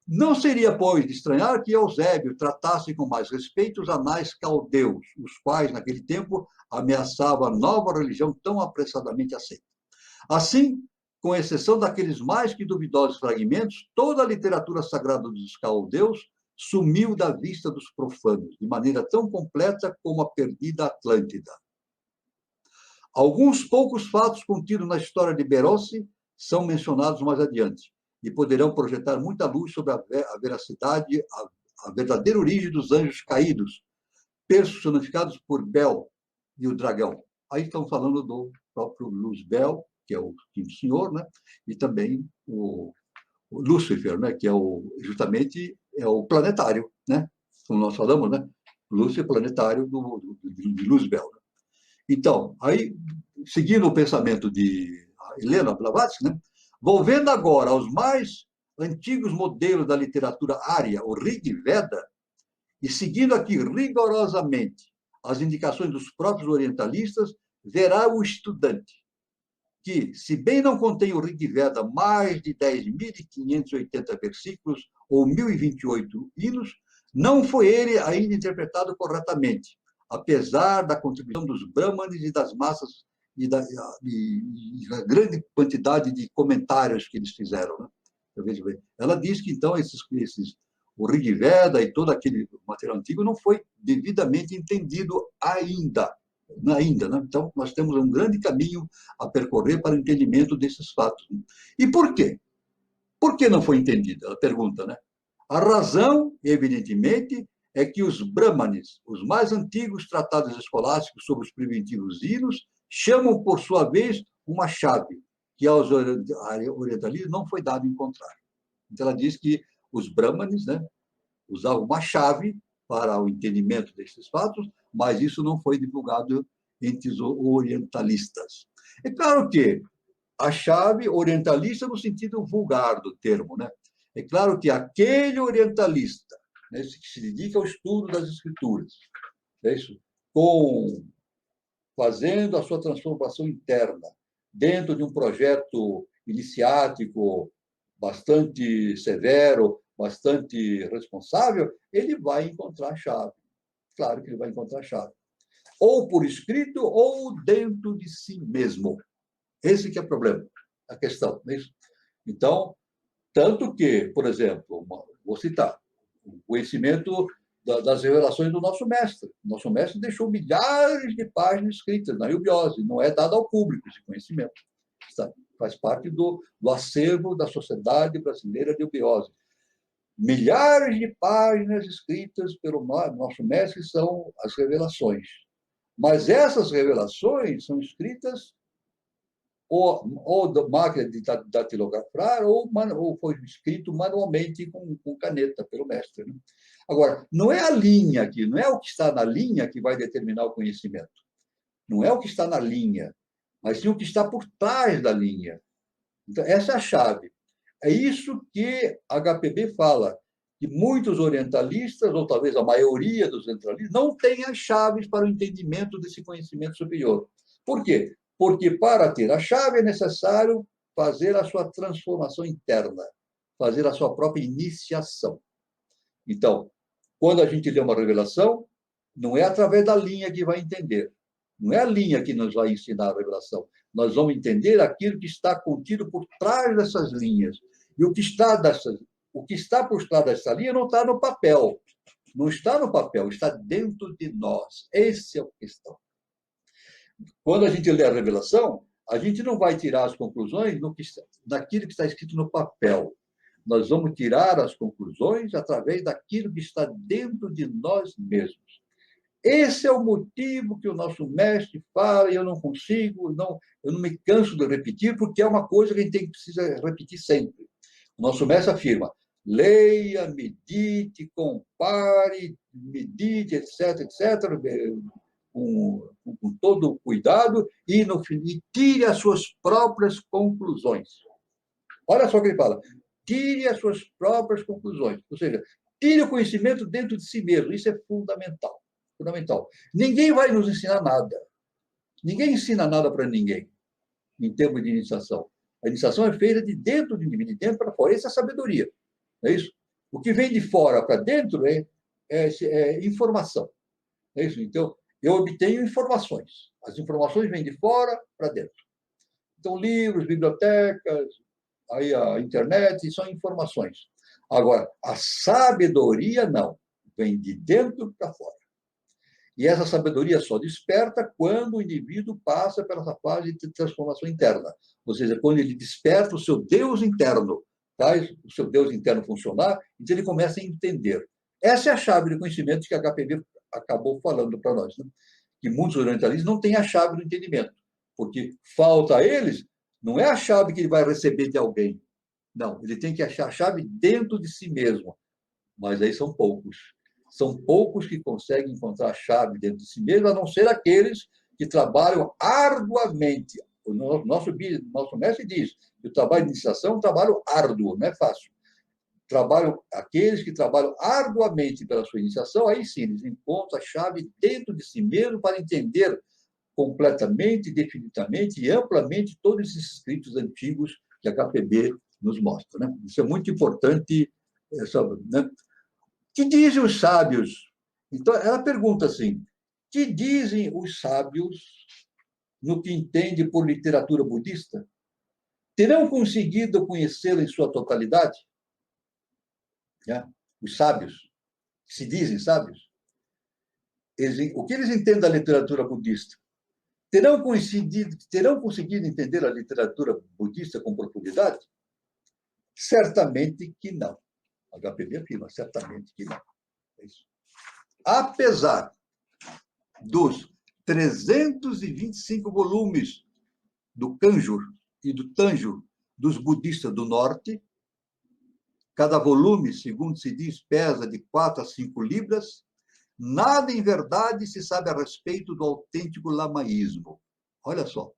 não seria, pois, de estranhar que Eusébio tratasse com mais respeito os anais caldeus, os quais, naquele tempo, ameaçavam a nova religião tão apressadamente aceita. Assim, com exceção daqueles mais que duvidosos fragmentos, toda a literatura sagrada dos caldeus sumiu da vista dos profanos, de maneira tão completa como a perdida Atlântida. Alguns poucos fatos contidos na história de Berosse são mencionados mais adiante, e poderão projetar muita luz sobre a veracidade, a verdadeira origem dos anjos caídos, personificados por Bel e o dragão. Aí estão falando do próprio Luzbel, que é o quinto senhor, né? E também o Lúcifer, né? Que é justamente o planetário, né? Como nós falamos, né? Lúcifer, planetário de Luzbel. Então, aí, seguindo o pensamento de Helena Blavatsky, né? Volvendo agora aos mais antigos modelos da literatura ária, o Rig Veda, e seguindo aqui rigorosamente as indicações dos próprios orientalistas, verá o estudante que, se bem não contém o Rig Veda mais de 10.580 versículos ou 1.028 hinos, não foi ele ainda interpretado corretamente, apesar da contribuição dos Brahmanes e das massas e da grande quantidade de comentários que eles fizeram, né? Ela diz que, então, o Rig Veda e todo aquele material antigo não foi devidamente entendido ainda, né? Então, nós temos um grande caminho a percorrer para o entendimento desses fatos. Né? E por quê? Por que não foi entendido? Ela pergunta, né? A razão, evidentemente, é que os Brahmanes, os mais antigos tratados escolásticos sobre os primitivos hinos, chamam, por sua vez, uma chave, que aos orientalistas não foi dado encontrar. Então, ela diz que os Brahmanes, né, usavam uma chave para o entendimento desses fatos, mas isso não foi divulgado entre os orientalistas. É claro que a chave orientalista no sentido vulgar do termo, né? É claro que aquele orientalista, né, que se dedica ao estudo das escrituras, é isso, fazendo a sua transformação interna dentro de um projeto iniciático bastante severo, bastante responsável, ele vai encontrar a chave. Claro que ele vai encontrar a chave. Ou por escrito, ou dentro de si mesmo. Esse que é o problema, a questão. Não é isso? Então, tanto que, por exemplo, vou citar, o conhecimento das revelações do nosso mestre. Nosso mestre deixou milhares de páginas escritas na eubiose, não é dado ao público esse conhecimento. Faz parte do acervo da Sociedade Brasileira de Eubiose. Milhares de páginas escritas pelo nosso mestre são as revelações. Mas essas revelações são escritas ou da máquina de datilografar ou foi escrito manualmente com caneta pelo mestre. Né? Agora, não é a linha aqui, não é o que está na linha que vai determinar o conhecimento. Não é o que está na linha, mas sim o que está por trás da linha. Então, essa é a chave. É isso que a HPB fala, que muitos orientalistas, ou talvez a maioria dos orientalistas, não têm as chaves para o entendimento desse conhecimento superior. Por quê? Porque para ter a chave é necessário fazer a sua transformação interna, fazer a sua própria iniciação. Então, quando a gente lê uma revelação, não é através da linha que vai entender. Não é a linha que nos vai ensinar a revelação. Nós vamos entender aquilo que está contido por trás dessas linhas. E o que está por trás dessa linha não está no papel. Não está no papel, está dentro de nós. Essa é a questão. Quando a gente lê a revelação, a gente não vai tirar as conclusões daquilo que está escrito no papel, Nós vamos tirar as conclusões através daquilo que está dentro de nós mesmos. Esse é o motivo que o nosso mestre fala, e eu não consigo, eu não me canso de repetir, porque é uma coisa que a gente precisa repetir sempre. O nosso mestre afirma: leia, medite, compare, medite, etc., etc., com todo o cuidado, e no fim, tire as suas próprias conclusões. Olha só o que ele fala: tire as suas próprias conclusões. Ou seja, tire o conhecimento dentro de si mesmo. Isso é fundamental. Fundamental. Ninguém vai nos ensinar nada. Ninguém ensina nada para ninguém, em termos de iniciação. A iniciação é feita de dentro do indivíduo, de dentro para fora. Essa é a sabedoria. Não é isso? O que vem de fora para dentro é informação. É isso? Então, eu obtenho informações. As informações vêm de fora para dentro. Então, livros, bibliotecas, aí a internet, são informações. Agora, a sabedoria não. Vem de dentro para fora. E essa sabedoria só desperta quando o indivíduo passa pela fase de transformação interna. Ou seja, quando ele desperta o seu Deus interno, faz o seu Deus interno funcionar, então ele começa a entender. Essa é a chave de conhecimento que a HPB acabou falando para nós, né? Que muitos orientalistas não têm a chave do entendimento, porque falta a eles, não é a chave que ele vai receber de alguém. Não, ele tem que achar a chave dentro de si mesmo. Mas aí são poucos. São poucos que conseguem encontrar a chave dentro de si mesmo, a não ser aqueles que trabalham arduamente. O nosso mestre diz que o trabalho de iniciação é um trabalho árduo, não é fácil. Aqueles que trabalham arduamente pela sua iniciação, aí sim, eles encontram a chave dentro de si mesmo para entender completamente, definitivamente e amplamente todos esses escritos antigos que a KPB nos mostra, né? Isso é muito importante, né? Que dizem os sábios? Então, ela pergunta assim: que dizem os sábios no que entende por literatura budista? Terão conseguido conhecê-la em sua totalidade? Os sábios, que se dizem sábios, o que eles entendem da literatura budista? Terão conseguido entender a literatura budista com profundidade? Certamente que não. A HPB afirma, certamente que não. É isso. Apesar dos 325 volumes do Kanjur e do Tanjur dos budistas do norte, cada volume, segundo se diz, pesa de 4 a 5 libras, nada em verdade se sabe a respeito do autêntico lamaísmo. Olha só,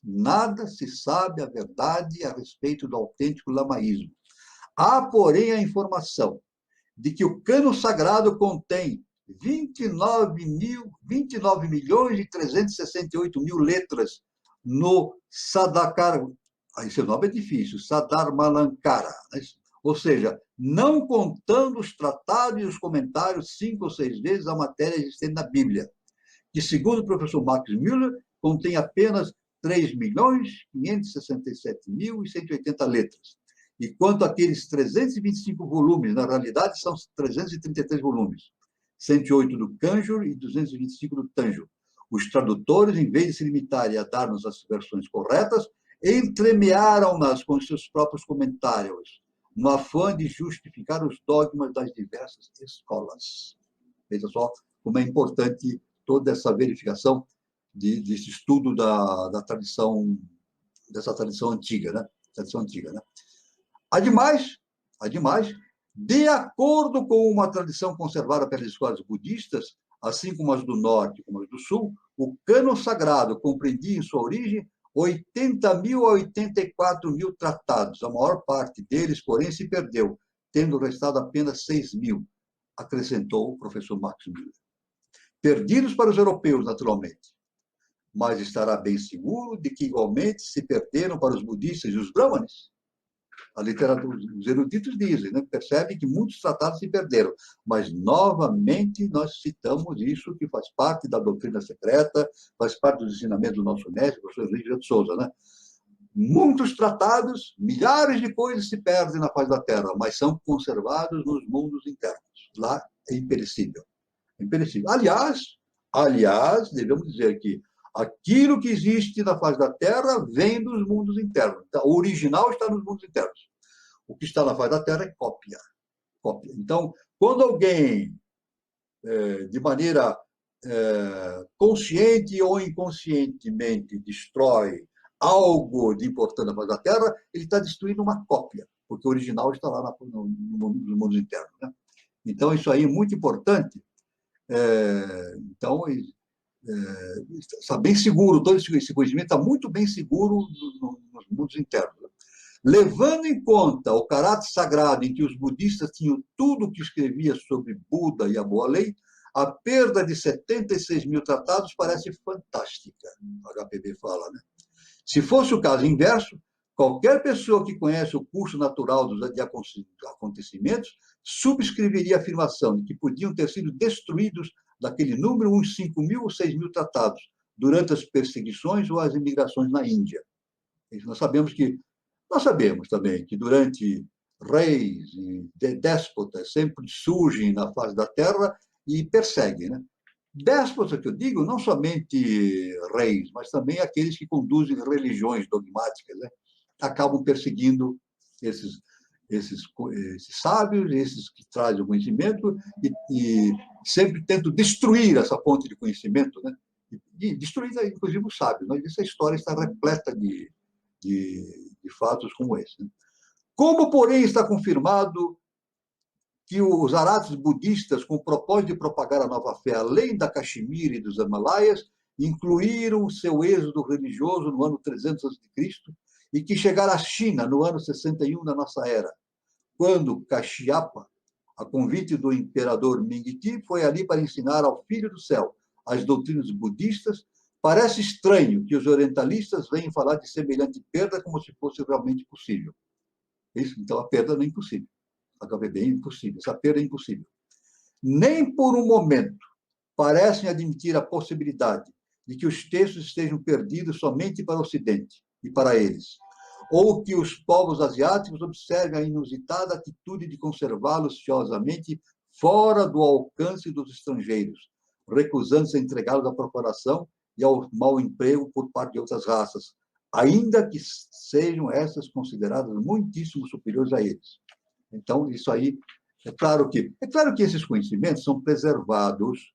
nada se sabe a verdade a respeito do autêntico lamaísmo. Há, porém, a informação de que o cano sagrado contém 29.368.000 letras no Sadakar. Esse nome é difícil, Sadarmalankara. Ou seja, não contando os tratados e os comentários 5 ou 6 vezes a matéria existente na Bíblia, que, segundo o professor Max Müller, contém apenas 3.567.180 letras. E quanto àqueles 325 volumes, na realidade são 333 volumes, 108 do Kanjur e 225 do Tanjur. Os tradutores, em vez de se limitarem a dar-nos as versões corretas, entremearam-nas com seus próprios comentários, no afã de justificar os dogmas das diversas escolas. Veja só como é importante toda essa verificação desse estudo da tradição, dessa tradição antiga, né? Ademais, de acordo com uma tradição conservada pelas escolas budistas, assim como as do norte como as do sul, o cânon sagrado compreendia em sua origem 80.000 a 84.000 tratados. A maior parte deles, porém, se perdeu, tendo restado apenas 6.000, acrescentou o professor Max Müller. Perdidos para os europeus, naturalmente, mas estará bem seguro de que igualmente se perderam para os budistas e os brahmanes. A literatura, os eruditos dizem, né? Percebem que muitos tratados se perderam, mas novamente nós citamos isso, que faz parte da doutrina secreta, faz parte dos ensinamentos do nosso mestre, o professor Henrique de Souza, né? Muitos tratados, milhares de coisas se perdem na face da Terra, mas são conservados nos mundos internos. Lá é imperecível. Imperecível. Aliás, devemos dizer que aquilo que existe na face da Terra vem dos mundos internos. Então, o original está nos mundos internos. O que está na face da Terra é cópia. Cópia. Então, quando alguém, de maneira consciente ou inconscientemente, destrói algo de importante na face da Terra, ele está destruindo uma cópia, porque o original está lá no mundo interno, né? Então, isso aí é muito importante. Então, está bem seguro, todo esse conhecimento está muito bem seguro nos mundos internos. Levando em conta o caráter sagrado em que os budistas tinham tudo o que escrevia sobre Buda e a boa lei, a perda de 76 mil tratados parece fantástica, o HPB fala, né? Se fosse o caso inverso, qualquer pessoa que conhece o curso natural dos acontecimentos subscreveria a afirmação de que podiam ter sido destruídos daquele número uns 5 mil ou 6 mil tratados durante as perseguições ou as imigrações na Índia. Nós sabemos também que durante reis e déspotas sempre surgem na face da Terra e perseguem, né? Déspotas que eu digo, não somente reis, mas também aqueles que conduzem religiões dogmáticas, né? Acabam perseguindo esses sábios, esses que trazem o conhecimento e sempre tentam destruir essa fonte de conhecimento, né? E destruir, inclusive, os sábios, né? Essa história está repleta de fatos como esse, né? Como, porém, está confirmado que os aratas budistas, com o propósito de propagar a nova fé além da Caxemira e dos Himalaias, incluíram seu êxodo religioso no ano 300 a.C. e que chegaram à China no ano 61 da nossa era, quando Kashyapa, a convite do imperador Mingti, foi ali para ensinar ao Filho do Céu as doutrinas budistas. Parece estranho que os orientalistas venham falar de semelhante perda como se fosse realmente possível. Isso, então, a perda não é impossível. Acabei bem impossível. Essa perda é impossível. Nem por um momento parecem admitir a possibilidade de que os textos estejam perdidos somente para o Ocidente e para eles, ou que os povos asiáticos observem a inusitada atitude de conservá-los ciosamente fora do alcance dos estrangeiros, recusando-se a entregá-los à procuração e ao mau emprego por parte de outras raças, ainda que sejam essas consideradas muitíssimo superiores a eles. Então, isso aí, é claro que esses conhecimentos são preservados,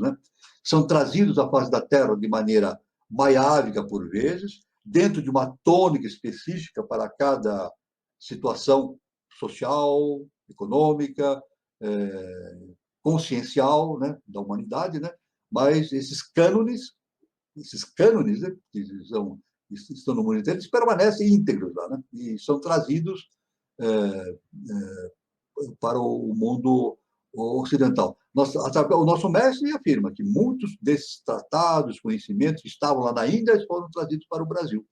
né? São trazidos à face da Terra de maneira maiávica, por vezes, dentro de uma tônica específica para cada situação social, econômica, consciencial, né, da humanidade, né? Mas esses cânones, né, que estão no mundo inteiro, eles permanecem íntegros lá, né? E são trazidos para o mundo ocidental. O nosso mestre afirma que muitos desses tratados, conhecimentos que estavam lá na Índia, eles foram trazidos para o Brasil.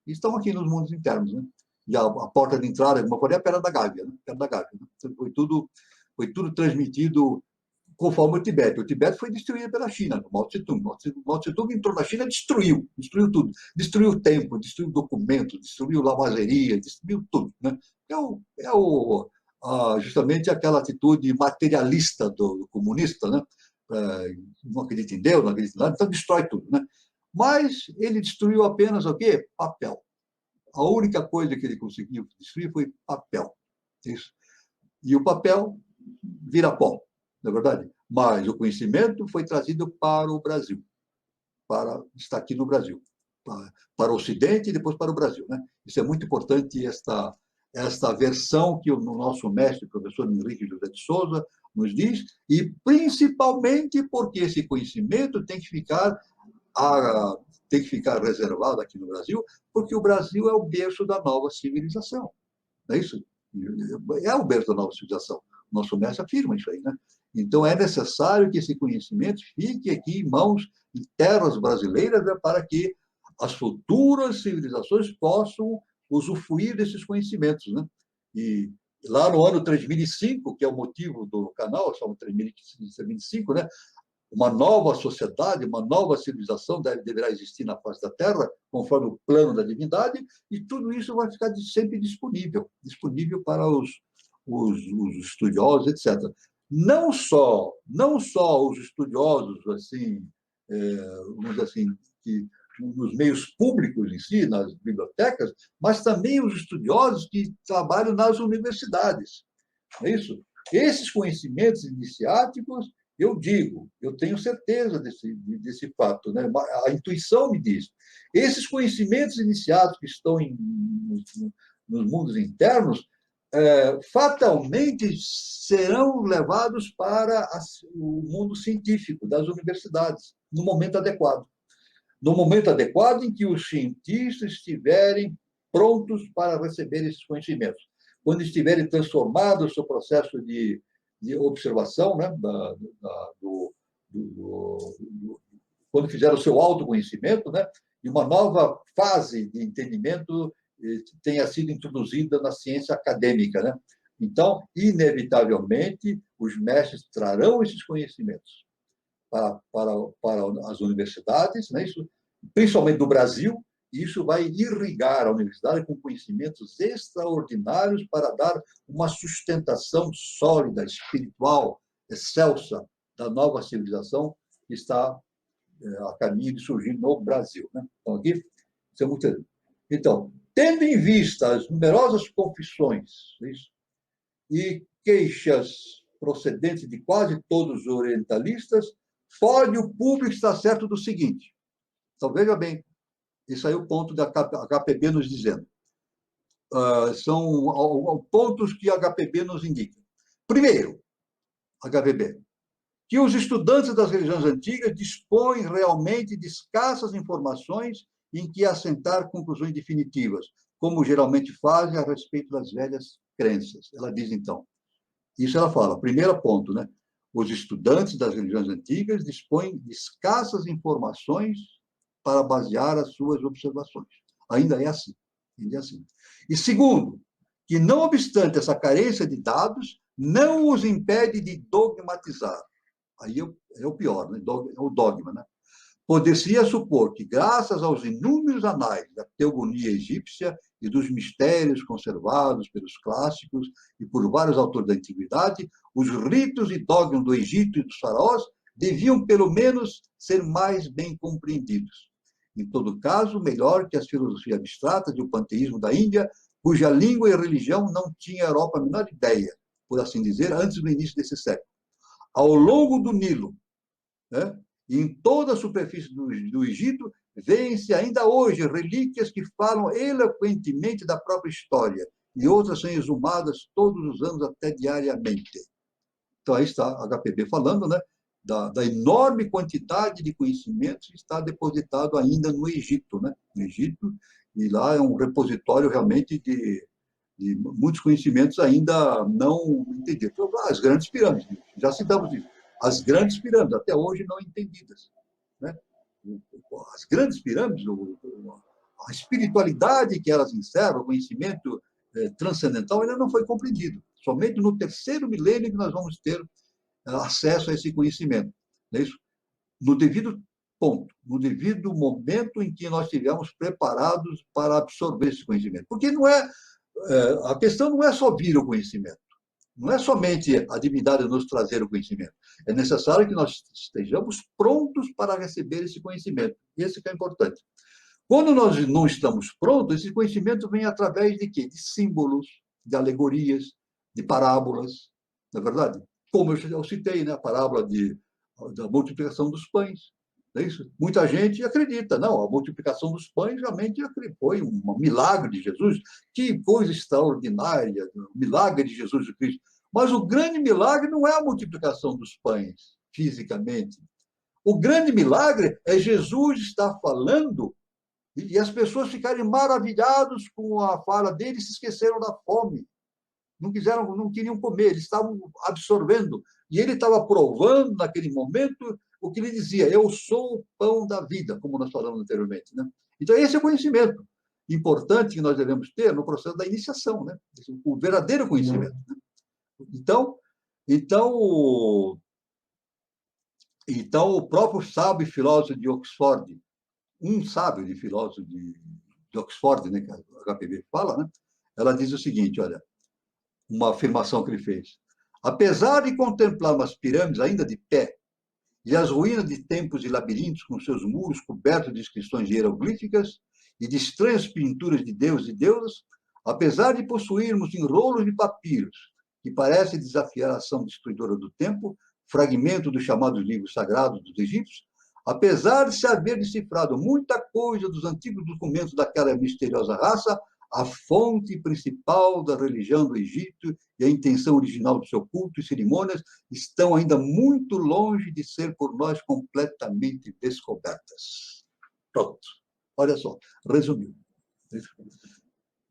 E estão aqui nos mundos internos, né? E a porta de entrada, como eu falei, é a Pedra da Gávea, né? Pedra da Gávea, né? Foi tudo transmitido conforme o Tibete. O Tibete foi destruído pela China, Mao Tse-tung. Mao Tse-tung entrou na China e destruiu tudo. Destruiu o templo, destruiu documentos, destruiu lavageria, destruiu tudo, né? Justamente aquela atitude materialista do comunista, né? Não acredita em Deus, não acredita em nada, então destrói tudo, né? Mas ele destruiu apenas o quê? Papel. A única coisa que ele conseguiu destruir foi papel. Isso. E o papel vira pó, não é verdade? Mas o conhecimento foi trazido para o Brasil, está aqui no Brasil, para o Ocidente e depois para o Brasil, né? Isso é muito importante, esta versão que o nosso mestre, o professor Henrique José de Souza, nos diz, e principalmente porque esse conhecimento tem que ficar reservado aqui no Brasil, porque o Brasil é o berço da nova civilização. Não é isso? É o berço da nova civilização. Nosso mestre afirma isso aí, né? Então, é necessário que esse conhecimento fique aqui em mãos, em terras brasileiras, né, para que as futuras civilizações possam usufruir desses conhecimentos, né? E lá no ano 3005, que é o motivo do canal, são 3025, né? Uma nova sociedade, uma nova civilização deverá existir na face da Terra, conforme o plano da divindade, e tudo isso vai ficar sempre disponível para os estudiosos, etc. Não só os estudiosos, assim, vamos dizer assim, que nos meios públicos em si, nas bibliotecas, mas também os estudiosos que trabalham nas universidades. Não é isso? Esses conhecimentos iniciáticos, eu tenho certeza desse fato, né? A intuição me diz. Esses conhecimentos iniciáticos que estão nos mundos internos, fatalmente serão levados para o mundo científico das universidades, no momento adequado. No momento adequado em que os cientistas estiverem prontos para receber esses conhecimentos. Quando estiverem transformados o seu processo de observação, né, quando fizeram o seu autoconhecimento, né, e uma nova fase de entendimento tenha sido introduzida na ciência acadêmica, né? Então, inevitavelmente, os mestres trarão esses conhecimentos para as universidades, né? Isso, principalmente no Brasil, e isso vai irrigar a universidade com conhecimentos extraordinários para dar uma sustentação sólida, espiritual, excelsa da nova civilização que está a caminho de surgir no Brasil, né? Então, aqui, isso é muito... Então, tendo em vista as numerosas confissões e queixas procedentes de quase todos os orientalistas, pode o público estar certo do seguinte. Então, veja bem, esse aí é o ponto da HPB nos dizendo. São pontos que a HPB nos indica. Primeiro, HPB, que os estudantes das religiões antigas dispõem realmente de escassas informações em que assentar conclusões definitivas, como geralmente fazem a respeito das velhas crenças. Ela diz, então, isso ela fala, primeiro ponto, né? Os estudantes das religiões antigas dispõem de escassas informações para basear as suas observações. Ainda é assim. Ainda é assim. E segundo, que não obstante essa carência de dados, não os impede de dogmatizar. Aí é o pior, né? O dogma, né? Poder-se-ia supor que, graças aos inúmeros anais da teogonia egípcia e dos mistérios conservados pelos clássicos e por vários autores da antiguidade, os ritos e dogmas do Egito e dos faraós deviam, pelo menos, ser mais bem compreendidos. Em todo caso, melhor que as filosofias abstratas e o panteísmo da Índia, cuja língua e religião não tinha a Europa a menor ideia, por assim dizer, antes do início desse século. Ao longo do Nilo, né, e em toda a superfície do Egito, vêem-se ainda hoje relíquias que falam eloquentemente da própria história, e outras são exumadas todos os anos, até diariamente. Então, aí está a HPB falando, né, da enorme quantidade de conhecimentos que está depositado ainda no Egito, né? No Egito, e lá é um repositório realmente de muitos conhecimentos ainda não entendidos. As grandes pirâmides, já citamos isso. As grandes pirâmides, até hoje não entendidas, né? As grandes pirâmides, a espiritualidade que elas encerram, o conhecimento transcendental, ainda não foi compreendido. Somente no terceiro milênio que nós vamos ter acesso a esse conhecimento. Não é isso? No devido ponto, no devido momento em que nós estivermos preparados para absorver esse conhecimento. Porque a questão não é só vir o conhecimento. Não é somente a divindade nos trazer o conhecimento. É necessário que nós estejamos prontos para receber esse conhecimento. Esse que é importante. Quando nós não estamos prontos, esse conhecimento vem através de quê? De símbolos, de alegorias, de parábolas, não é verdade? Como eu citei, né, a parábola da multiplicação dos pães. Não é isso? Muita gente acredita, não, a multiplicação dos pães realmente foi um milagre de Jesus. Que coisa extraordinária, o milagre de Jesus Cristo. Mas o grande milagre não é a multiplicação dos pães, fisicamente. O grande milagre é Jesus estar falando e as pessoas ficarem maravilhadas com a fala dele e se esqueceram da fome. Não queriam comer, eles estavam absorvendo. E ele estava provando, naquele momento, o que ele dizia: eu sou o pão da vida, como nós falamos anteriormente, né? Então, esse é o conhecimento importante que nós devemos ter no processo da iniciação, né? O verdadeiro conhecimento. Né? Então, o próprio sábio e filósofo de Oxford, um sábio de filósofo de Oxford, né, que a HPB fala, né? Ela diz o seguinte, olha, uma afirmação que ele fez: apesar de contemplar umas pirâmides ainda de pé, e as ruínas de templos e labirintos com seus muros cobertos de inscrições hieroglíficas e de estranhas pinturas de deuses e deusas, apesar de possuirmos enrolos de papiros que parecem desafiar a ação destruidora do tempo, fragmento dos chamados livros sagrados dos egípcios, apesar de se haver decifrado muita coisa dos antigos documentos daquela misteriosa raça, a fonte principal da religião do Egito e a intenção original do seu culto e cerimônias estão ainda muito longe de ser por nós completamente descobertas. Pronto. Olha só, resumiu.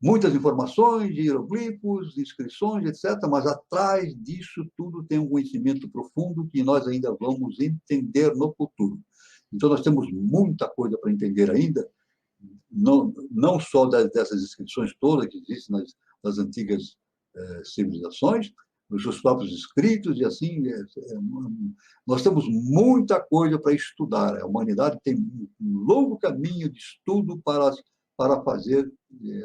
Muitas informações, hieroglifos, inscrições, etc., mas atrás disso tudo tem um conhecimento profundo que nós ainda vamos entender no futuro. Então, nós temos muita coisa para entender ainda, não só dessas inscrições todas que existem nas antigas civilizações, nos seus próprios escritos, e assim, nós temos muita coisa para estudar. A humanidade tem um longo caminho de estudo para fazer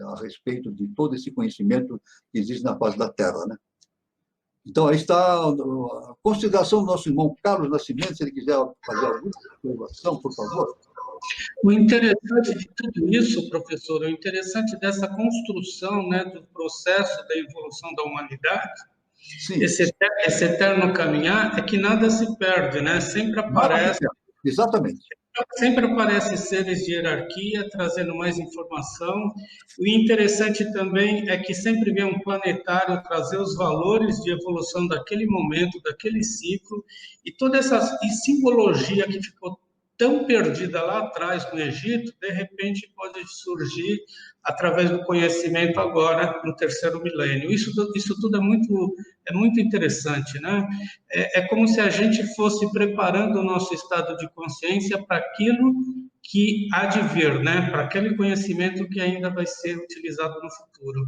a respeito de todo esse conhecimento que existe na face da Terra, né? Então, aí está a consideração do nosso irmão Carlos Nascimento, se ele quiser fazer alguma observação, por favor. O interessante de tudo isso, professor, o interessante dessa construção, né, do processo da evolução da humanidade, esse eterno caminhar, é que nada se perde, né? Sempre aparece. Exatamente. Sempre aparecem seres de hierarquia, trazendo mais informação. O interessante também é que sempre vem um planetário trazer os valores de evolução daquele momento, daquele ciclo, e toda essa simbologia que ficou tão perdida lá atrás no Egito, de repente pode surgir através do conhecimento agora no terceiro milênio. Isso tudo é muito interessante, né? É como se a gente fosse preparando o nosso estado de consciência para aquilo que há de vir, né? Para aquele conhecimento que ainda vai ser utilizado no futuro.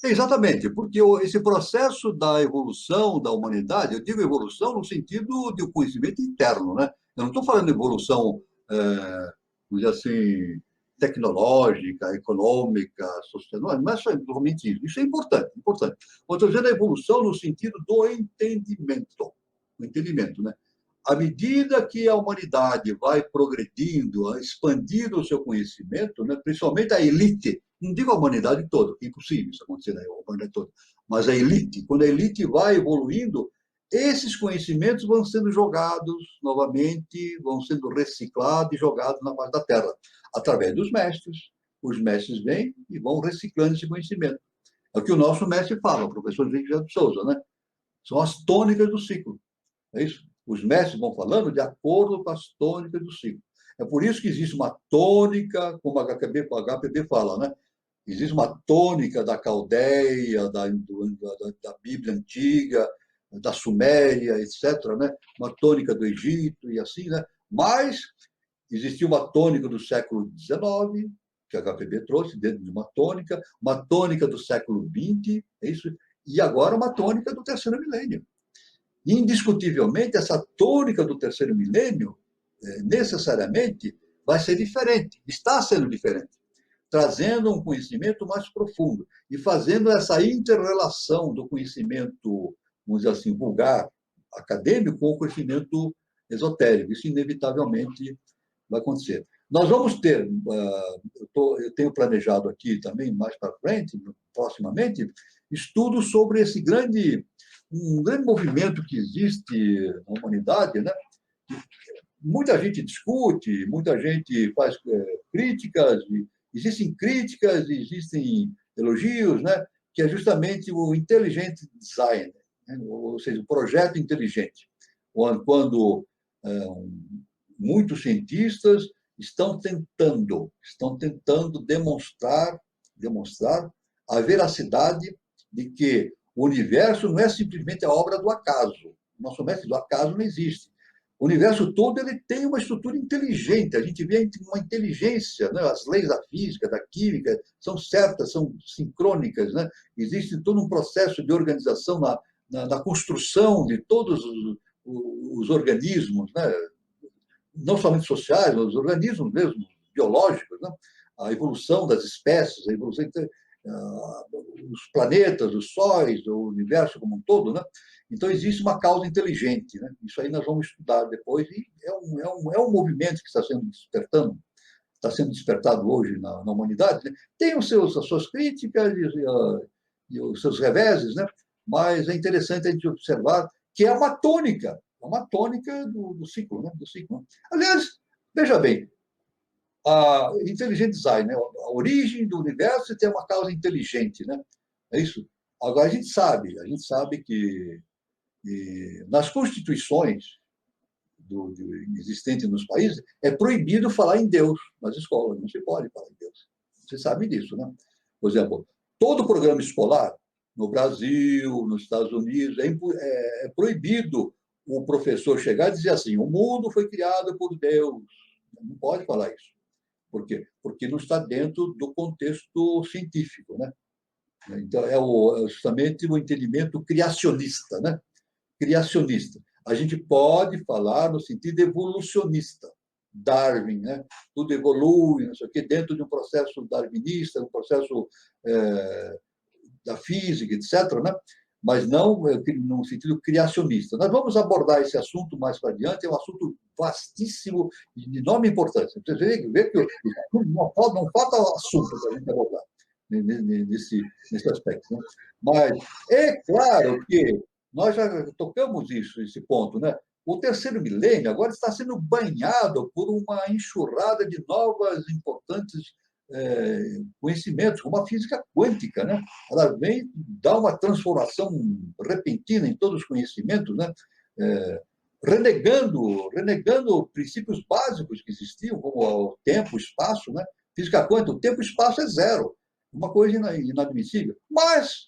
Exatamente, porque esse processo da evolução da humanidade, eu digo evolução no sentido de um conhecimento interno, né? Eu não estou falando de evolução, vamos dizer assim, tecnológica, econômica, social, não é somente isso. Isso é importante, importante. Eu estou dizendo a evolução no sentido do entendimento, o entendimento, né? À medida que a humanidade vai progredindo, expandindo o seu conhecimento, né, principalmente a elite, não digo a humanidade toda, é impossível isso acontecer na humanidade toda, mas a elite, quando a elite vai evoluindo, esses conhecimentos vão sendo jogados novamente, vão sendo reciclados e jogados na face da Terra, através dos mestres. Os mestres vêm e vão reciclando esse conhecimento. É o que o nosso mestre fala, o professor Henrique de Souza, né? São as tônicas do ciclo. É isso? Os mestres vão falando de acordo com as tônicas do ciclo. É por isso que existe uma tônica, como a HPB fala, né? Existe uma tônica da Caldeia, da Bíblia Antiga, da Suméria, etc., né? Uma tônica do Egito e assim, né? Mas existia uma tônica do século XIX, que a HPB trouxe dentro de uma tônica do século XX, é isso? E agora uma tônica do terceiro milênio. Indiscutivelmente, essa tônica do terceiro milênio, necessariamente, vai ser diferente, está sendo diferente, trazendo um conhecimento mais profundo e fazendo essa inter-relação do conhecimento, vamos dizer assim, vulgar, acadêmico, com o conhecimento esotérico. Isso, inevitavelmente, vai acontecer. Nós vamos ter, eu tenho planejado aqui também, mais para frente, proximamente, estudos sobre um grande movimento que existe na humanidade, né? Muita gente discute, muita gente faz críticas, existem elogios, né? Que é justamente o intelligent design, né? Ou seja, o projeto inteligente, quando muitos cientistas estão tentando demonstrar a veracidade de que o universo não é simplesmente a obra do acaso. O nosso mestre do acaso não existe. O universo todo ele tem uma estrutura inteligente. A gente vê uma inteligência, né? As leis da física, da química, são certas, são sincrônicas, né? Existe todo um processo de organização na construção de todos os organismos, né? Não somente sociais, mas os organismos mesmo, biológicos, né? A evolução das espécies, a evolução os planetas, os sóis, o universo como um todo, né? Então, existe uma causa inteligente, né? Isso aí nós vamos estudar depois, e é um movimento que está sendo despertado hoje na humanidade, né? Tem as suas críticas e os seus reveses, né? Mas é interessante a gente observar que é uma tônica do ciclo, né? Do ciclo. Aliás, veja bem, a intelligent design, né? A origem do universo tem uma causa inteligente, né? É isso. Agora a gente sabe que nas constituições existentes nos países é proibido falar em Deus nas escolas, não se pode falar em Deus. Você sabe disso, né? Por exemplo, todo programa escolar no Brasil, nos Estados Unidos, é proibido o professor chegar e dizer assim: o mundo foi criado por Deus. Não pode falar isso. Por quê? Porque não está dentro do contexto científico, né? Então, justamente o entendimento criacionista, né? Criacionista. A gente pode falar no sentido evolucionista. Darwin, né? Tudo evolui, não sei o quê, dentro de um processo darwinista, um processo da física, etc., né? Mas não no sentido criacionista. Nós vamos abordar esse assunto mais para adiante, é um assunto vastíssimo e de enorme importância. Você vê que não falta assunto para a gente abordar nesse aspecto, né? Mas é claro que nós já tocamos esse ponto, né? O terceiro milênio agora está sendo banhado por uma enxurrada de novas importantes conhecimentos, como a física quântica, né? Ela vem dar uma transformação repentina em todos os conhecimentos, né? Renegando princípios básicos que existiam, como o tempo, o espaço, né? Física quântica, o tempo e o espaço é zero, uma coisa inadmissível. Mas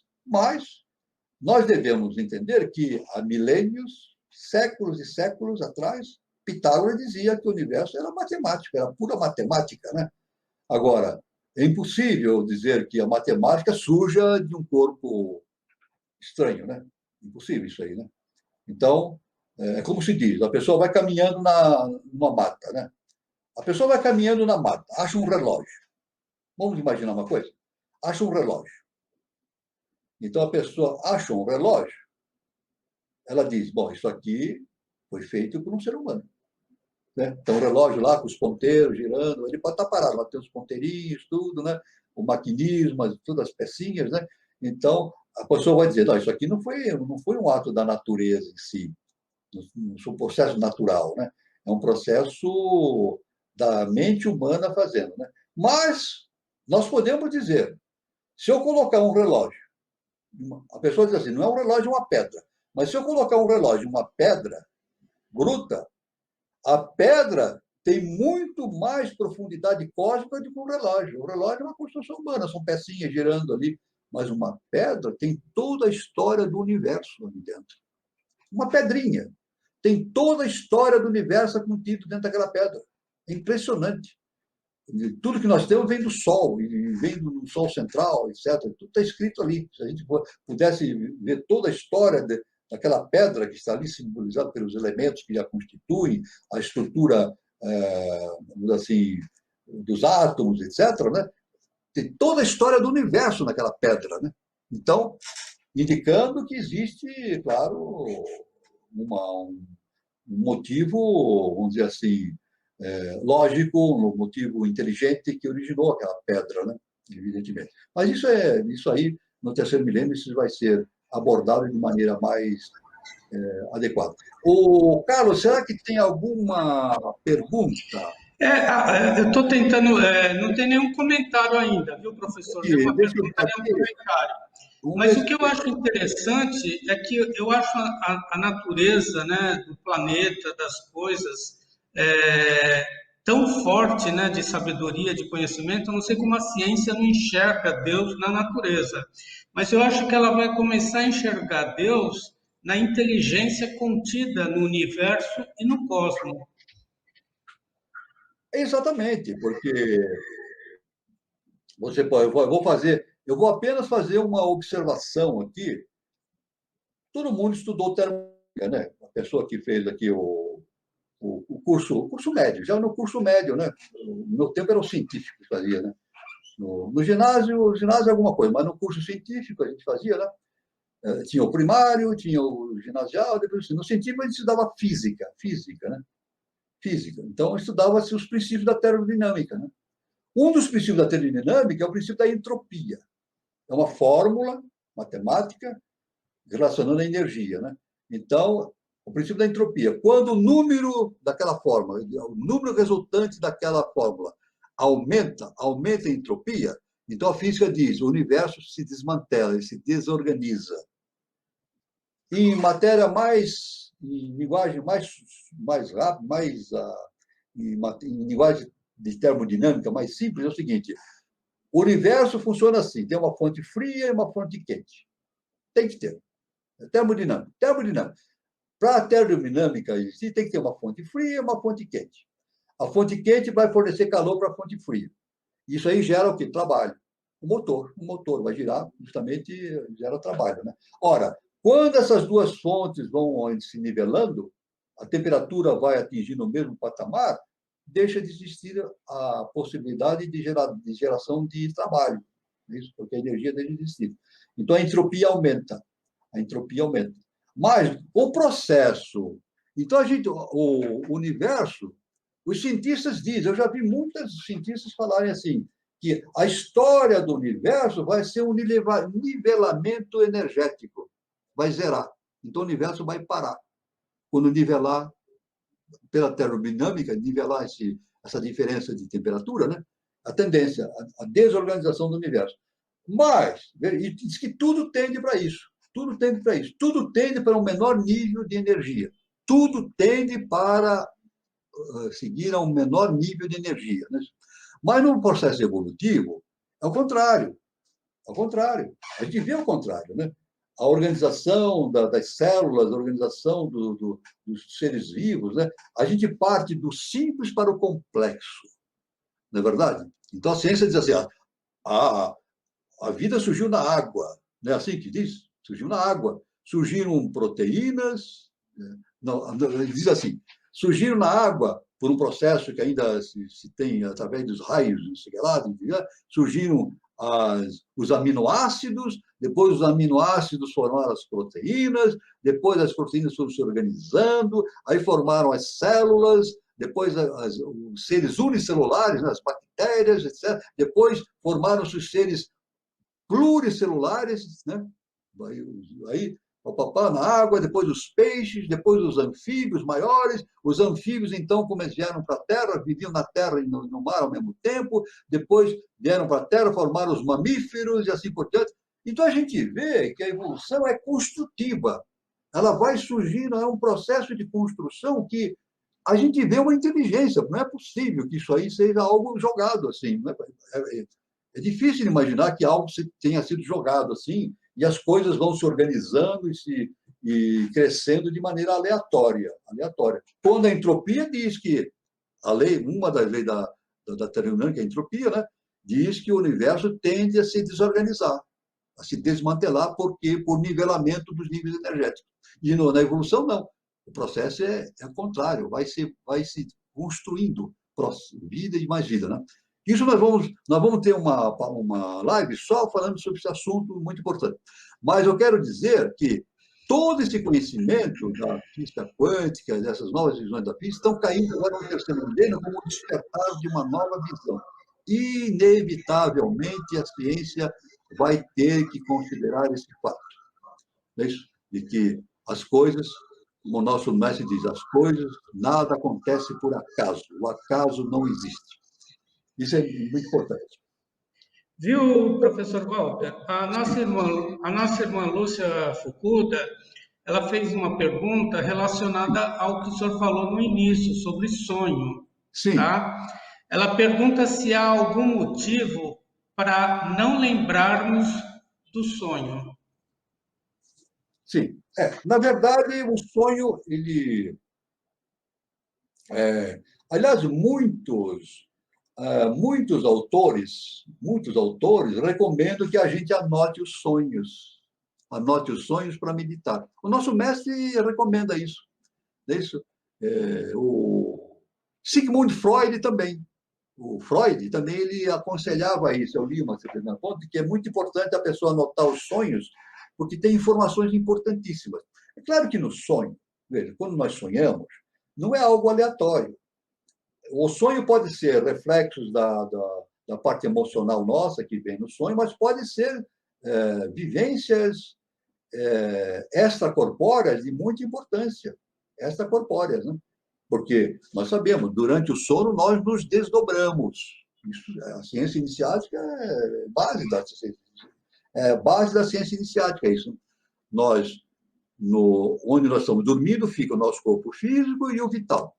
nós devemos entender que há milênios, séculos e séculos atrás, Pitágoras dizia que o universo era matemática, era pura matemática, né? Agora, é impossível dizer que a matemática surja de um corpo estranho, né? Impossível isso aí, né? Então, é como se diz, a pessoa vai caminhando numa mata, né? A pessoa vai caminhando na mata, acha um relógio. Vamos imaginar uma coisa? Acha um relógio. Então, a pessoa acha um relógio, ela diz, bom, isso aqui foi feito por um ser humano. Né? Então, o relógio lá com os ponteiros girando, ele pode estar parado, lá tem os ponteirinhos, tudo, né? O maquinismo, todas as pecinhas, né? Então, a pessoa vai dizer, não, isso aqui não foi um ato da natureza em si, não foi um processo natural, né? É um processo da mente humana fazendo, né? Mas nós podemos dizer, se eu colocar um relógio, a pessoa diz assim, não é um relógio, é uma pedra, mas se eu colocar um relógio em uma pedra bruta, a pedra tem muito mais profundidade cósmica do que um relógio. O relógio é uma construção humana, são pecinhas girando ali, mas uma pedra tem toda a história do universo ali dentro. Uma pedrinha tem toda a história do universo contida dentro daquela pedra. É impressionante. Tudo que nós temos vem do Sol, e vem do Sol central, etc. Tudo está escrito ali. Se a gente pudesse ver toda a história daquela pedra que está ali simbolizada pelos elementos que a constituem, a estrutura, assim, dos átomos, etc., né? Tem toda a história do universo naquela pedra, né? Então, indicando que existe, claro, um motivo, vamos dizer assim, lógico, um motivo inteligente que originou aquela pedra, né? Evidentemente. Mas isso aí, no terceiro milênio, isso vai ser abordado de maneira mais adequada. O Carlos, será que tem alguma pergunta? Eu estou tentando, não tem nenhum comentário ainda, viu, professor? Nenhuma pergunta, nenhum comentário. Mas o que eu acho interessante é que eu acho a natureza, né, do planeta, das coisas, tão forte, né, de sabedoria, de conhecimento. Eu não sei como a ciência não enxerga Deus na natureza, mas eu acho que ela vai começar a enxergar Deus na inteligência contida no universo e no cosmos. Exatamente, porque eu vou apenas fazer uma observação aqui. Todo mundo estudou termodinâmica, né? A pessoa que fez aqui o curso médio, já no curso médio, né? No meu tempo era o científico que fazia, né? No ginásio é alguma coisa, mas no curso científico a gente fazia, né? Tinha o primário, tinha o ginasial, depois, no científico a gente estudava física, né? Física. Então, estudava-se os princípios da termodinâmica, né? Um dos princípios da termodinâmica é o princípio da entropia. É uma fórmula matemática relacionando a energia, né? Então, o princípio da entropia. Quando o número daquela fórmula, o número resultante daquela fórmula aumenta a entropia, então a física diz, o universo se desmantela, ele se desorganiza. Em linguagem mais rápida, em linguagem de termodinâmica mais simples, é o seguinte: o universo funciona assim, tem uma fonte fria e uma fonte quente. Tem que ter. Termodinâmica. Para a termodinâmica existir, tem que ter uma fonte fria e uma fonte quente. A fonte quente vai fornecer calor para a fonte fria. Isso aí gera o quê? Trabalho. O motor vai girar, justamente gera trabalho, né? Ora, quando essas duas fontes vão se nivelando, a temperatura vai atingindo o mesmo patamar, deixa de existir a possibilidade de geração de trabalho, isso porque a energia deixa de existir. Então, a entropia aumenta. Mas o processo... Então, o universo, os cientistas dizem, eu já vi muitos cientistas falarem assim, que a história do universo vai ser um nivelamento energético, vai zerar. Então, o universo vai parar. Quando nivelar, pela termodinâmica, nivelar essa diferença de temperatura, né? A tendência, a desorganização do universo. Mas, e diz que tudo tende para isso. Tudo tende para um menor nível de energia. Tudo tende para seguir a um menor nível de energia. Né? Mas no processo evolutivo, é o contrário. A gente vê o contrário, né? A organização das células, a organização dos seres vivos, né? A gente parte do simples para o complexo, não é verdade? Então a ciência diz assim: a vida surgiu na água, não é assim que diz? Surgiu na água. Surgiram proteínas, não, diz assim, surgiram na água por um processo que ainda se tem através dos raios, não sei lá, surgiram os aminoácidos, depois os aminoácidos formaram as proteínas, depois as proteínas foram se organizando, aí formaram as células, depois os seres unicelulares, as bactérias, etc. Depois formaram-se os seres pluricelulares, né? Aí o papá na água, depois os peixes, depois os anfíbios maiores. Os anfíbios, então, como eles vieram para a Terra, viviam na Terra e no mar ao mesmo tempo, depois vieram para a Terra, formaram os mamíferos e assim por diante. Então, a gente vê que a evolução é construtiva. Ela vai surgindo, é um processo de construção que a gente vê uma inteligência. Não é possível que isso aí seja algo jogado assim. É difícil imaginar que algo tenha sido jogado assim e as coisas vão se organizando e crescendo de maneira aleatória. Quando a entropia diz que uma das leis da termodinâmica, a entropia, né, diz que o universo tende a se desorganizar, a se desmantelar, porque por nivelamento dos níveis energéticos. E na evolução, não. O processo é o contrário, vai se construindo vida e mais vida, né? Isso nós vamos ter uma live só falando sobre esse assunto muito importante. Mas eu quero dizer que todo esse conhecimento da física quântica, dessas novas visões da física, estão caindo agora no terceiro milênio como o despertar de uma nova visão. Inevitavelmente, a ciência vai ter que considerar esse fato. É isso? De que as coisas, como o nosso mestre diz, as coisas, nada acontece por acaso. O acaso não existe. Isso é muito importante. Viu, professor Walter? A nossa irmã Lúcia Fukuda, ela fez uma pergunta relacionada ao que o senhor falou no início, sobre sonho. Sim. Tá? Ela pergunta se há algum motivo para não lembrarmos do sonho. Sim. Na verdade, o sonho, aliás, muitos autores recomendam que a gente anote os sonhos para meditar. O nosso mestre recomenda isso. O Sigmund Freud também. O Freud também ele aconselhava isso. Eu li uma certa ponto que é muito importante a pessoa anotar os sonhos, porque tem informações importantíssimas. É claro que no sonho, veja, quando nós sonhamos, não é algo aleatório. O sonho pode ser reflexos da parte emocional nossa que vem no sonho, mas pode ser vivências extracorpóreas de muita importância, extracorpóreas, né? Porque nós sabemos, durante o sono nós nos desdobramos. Isso, a ciência iniciática base da ciência iniciática, é isso. Onde nós estamos dormindo, fica o nosso corpo físico e o vital.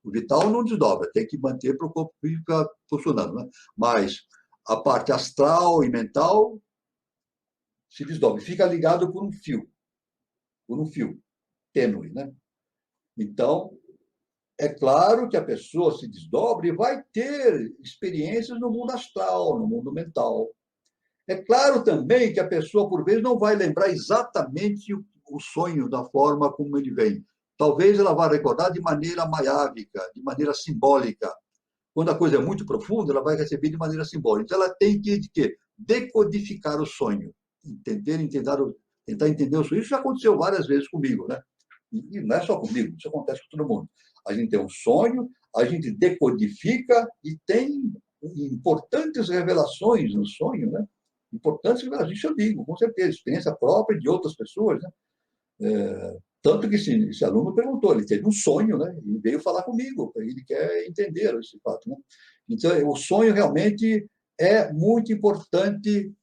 O vital não desdobra, tem que manter para o corpo físico ficar funcionando, né? Mas a parte astral e mental se desdobra, fica ligado por um fio tênue, né? Então, é claro que a pessoa se desdobra e vai ter experiências no mundo astral, no mundo mental. É claro também que a pessoa, por vezes, não vai lembrar exatamente o sonho da forma como ele vem. Talvez ela vá recordar de maneira maiávica, de maneira simbólica. Quando a coisa é muito profunda, ela vai receber de maneira simbólica. Então, ela tem que decodificar o sonho, tentar entender o sonho. Isso já aconteceu várias vezes comigo, né? E não é só comigo, isso acontece com todo mundo. A gente tem um sonho, a gente decodifica e tem importantes revelações no sonho, né? Importantes revelações, isso eu digo, com certeza, experiência própria de outras pessoas, né? Tanto que esse aluno perguntou, ele teve um sonho, né? Ele veio falar comigo, ele quer entender esse fato, né? Então, o sonho realmente é muito importante.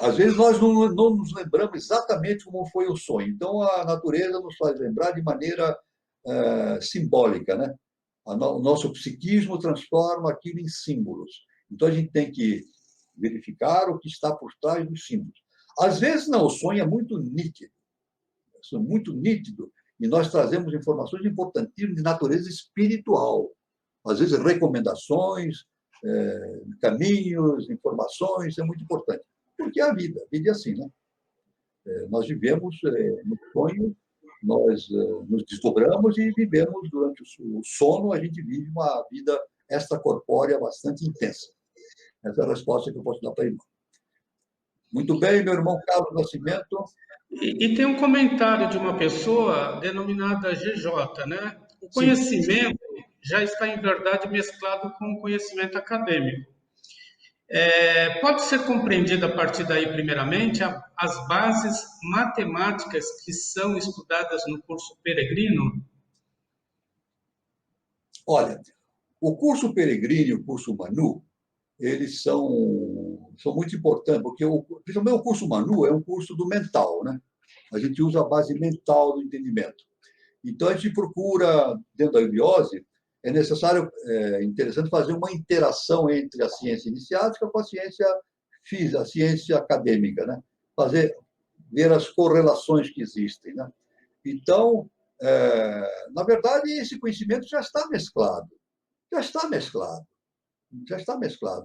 Às vezes nós não nos lembramos exatamente como foi o sonho. Então, a natureza nos faz lembrar de maneira simbólica, né? O nosso psiquismo transforma aquilo em símbolos. Então, a gente tem que verificar o que está por trás dos símbolos. Às vezes, não, o sonho é muito nítido, e nós trazemos informações importantíssimas de natureza espiritual. Às vezes, recomendações, caminhos, informações, isso é muito importante. Porque é a vida é assim, né? Nós vivemos no sonho, nós nos desdobramos e vivemos durante o sono, a gente vive uma vida extracorpórea bastante intensa. Essa é a resposta que eu posso dar para a irmã. Muito bem, meu irmão Carlos Nascimento. E tem um comentário de uma pessoa denominada GJ, né? O conhecimento já está, em verdade, mesclado com o conhecimento acadêmico. Pode ser compreendida a partir daí, primeiramente, as bases matemáticas que são estudadas no curso peregrino? Olha, o curso peregrino e o curso Manu, eles são muito importantes, porque principalmente o curso Manu é um curso do mental, né? A gente usa a base mental do entendimento. Então, a gente procura, dentro da eubiose, é necessário, interessante, fazer uma interação entre a ciência iniciática com a ciência física, a ciência acadêmica, né? Ver as correlações que existem, né? Então, na verdade, esse conhecimento já está mesclado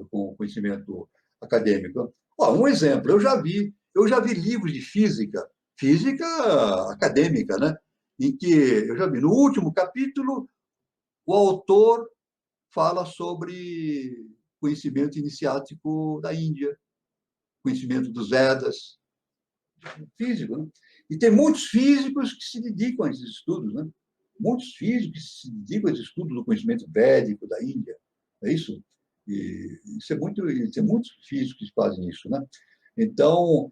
com o conhecimento acadêmico. Um exemplo, eu já vi livros de física acadêmica, né? Em que eu já vi, no último capítulo, o autor fala sobre conhecimento iniciático da Índia, conhecimento dos Vedas, físico, né? E tem muitos físicos que se dedicam a esses estudos, né? Muitos físicos que se dedicam a esses estudos do conhecimento védico da Índia, é isso? E tem muitos físicos que fazem isso, né? Então,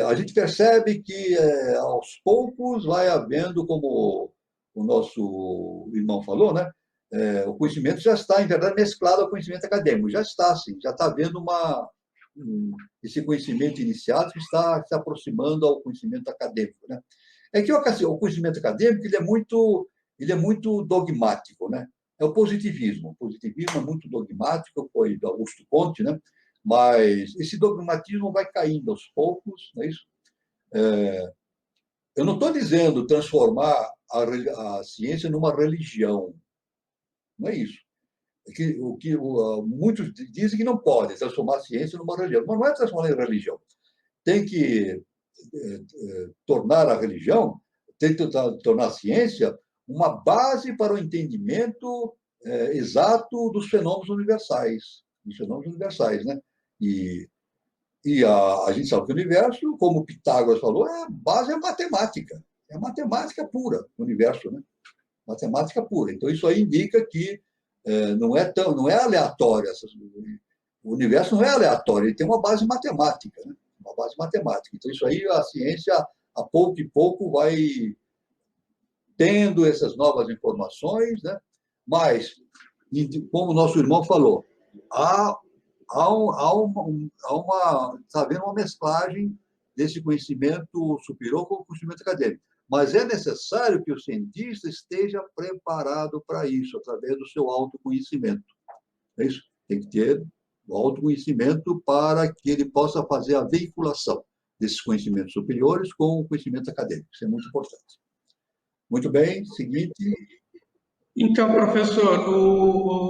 a gente percebe que, aos poucos, vai havendo, como o nosso irmão falou, né? O conhecimento já está, em verdade, mesclado ao conhecimento acadêmico. Já está, sim, já está havendo esse conhecimento iniciado que está se aproximando ao conhecimento acadêmico, né? É que o conhecimento acadêmico ele é muito dogmático, né? É o positivismo. O positivismo é muito dogmático, foi do Augusto Comte, né? Mas esse dogmatismo vai caindo aos poucos, não é isso? Eu não estou dizendo transformar a ciência numa religião, não é isso. Muitos dizem que não pode transformar a ciência numa religião, mas não é transformar em religião. Tem que tornar a religião, tem que tornar a ciência uma base para o entendimento exato dos fenômenos universais, né? E E a gente sabe que o universo, como Pitágoras falou, a base é matemática. É matemática pura, o universo, né? Matemática pura. Então, isso aí indica que não é aleatório. O universo não é aleatório, ele tem uma base matemática, né? Uma base matemática. Então, isso aí a ciência, a pouco e pouco, vai tendo essas novas informações, né? Mas, como o nosso irmão falou, está havendo uma mesclagem desse conhecimento superior com o conhecimento acadêmico. Mas é necessário que o cientista esteja preparado para isso, através do seu autoconhecimento. É isso? Tem que ter o autoconhecimento para que ele possa fazer a veiculação desses conhecimentos superiores com o conhecimento acadêmico. Isso é muito importante. Muito bem, seguinte. Então, professor,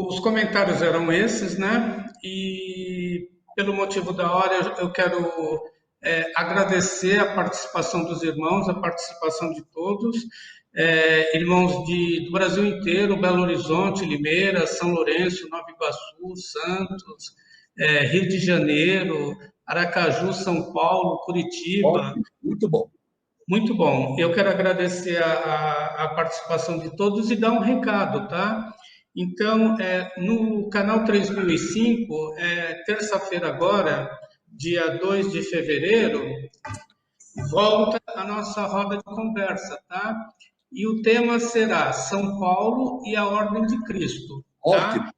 os comentários eram esses, né? E pelo motivo da hora, eu quero agradecer a participação dos irmãos, a participação de todos, irmãos do Brasil inteiro, Belo Horizonte, Limeira, São Lourenço, Nova Iguaçu, Santos, Rio de Janeiro, Aracaju, São Paulo, Curitiba. Muito bom. Muito bom. Eu quero agradecer a participação de todos e dar um recado, tá? Então, no canal 3005, terça-feira agora, dia 2 de fevereiro, volta a nossa roda de conversa, tá? E o tema será São Paulo e a Ordem de Cristo, tá? Ótimo.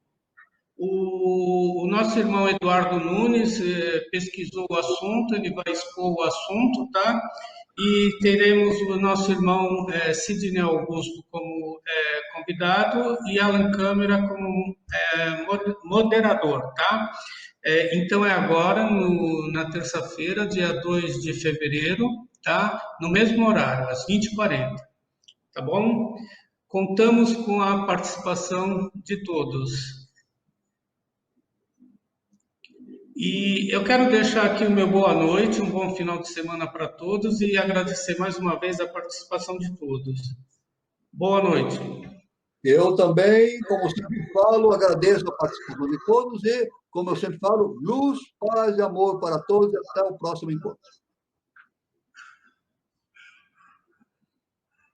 O nosso irmão Eduardo Nunes pesquisou o assunto, ele vai expor o assunto, tá? E teremos o nosso irmão Sidney Augusto como convidado e Alan Câmara como moderador, tá? Então é agora, na terça-feira, dia 2 de fevereiro, tá? No mesmo horário, às 20h40, tá bom? Contamos com a participação de todos. E eu quero deixar aqui o meu boa noite, um bom final de semana para todos e agradecer mais uma vez a participação de todos. Boa noite. Eu também, como sempre falo, agradeço a participação de todos e, como eu sempre falo, luz, paz e amor para todos e até o próximo encontro.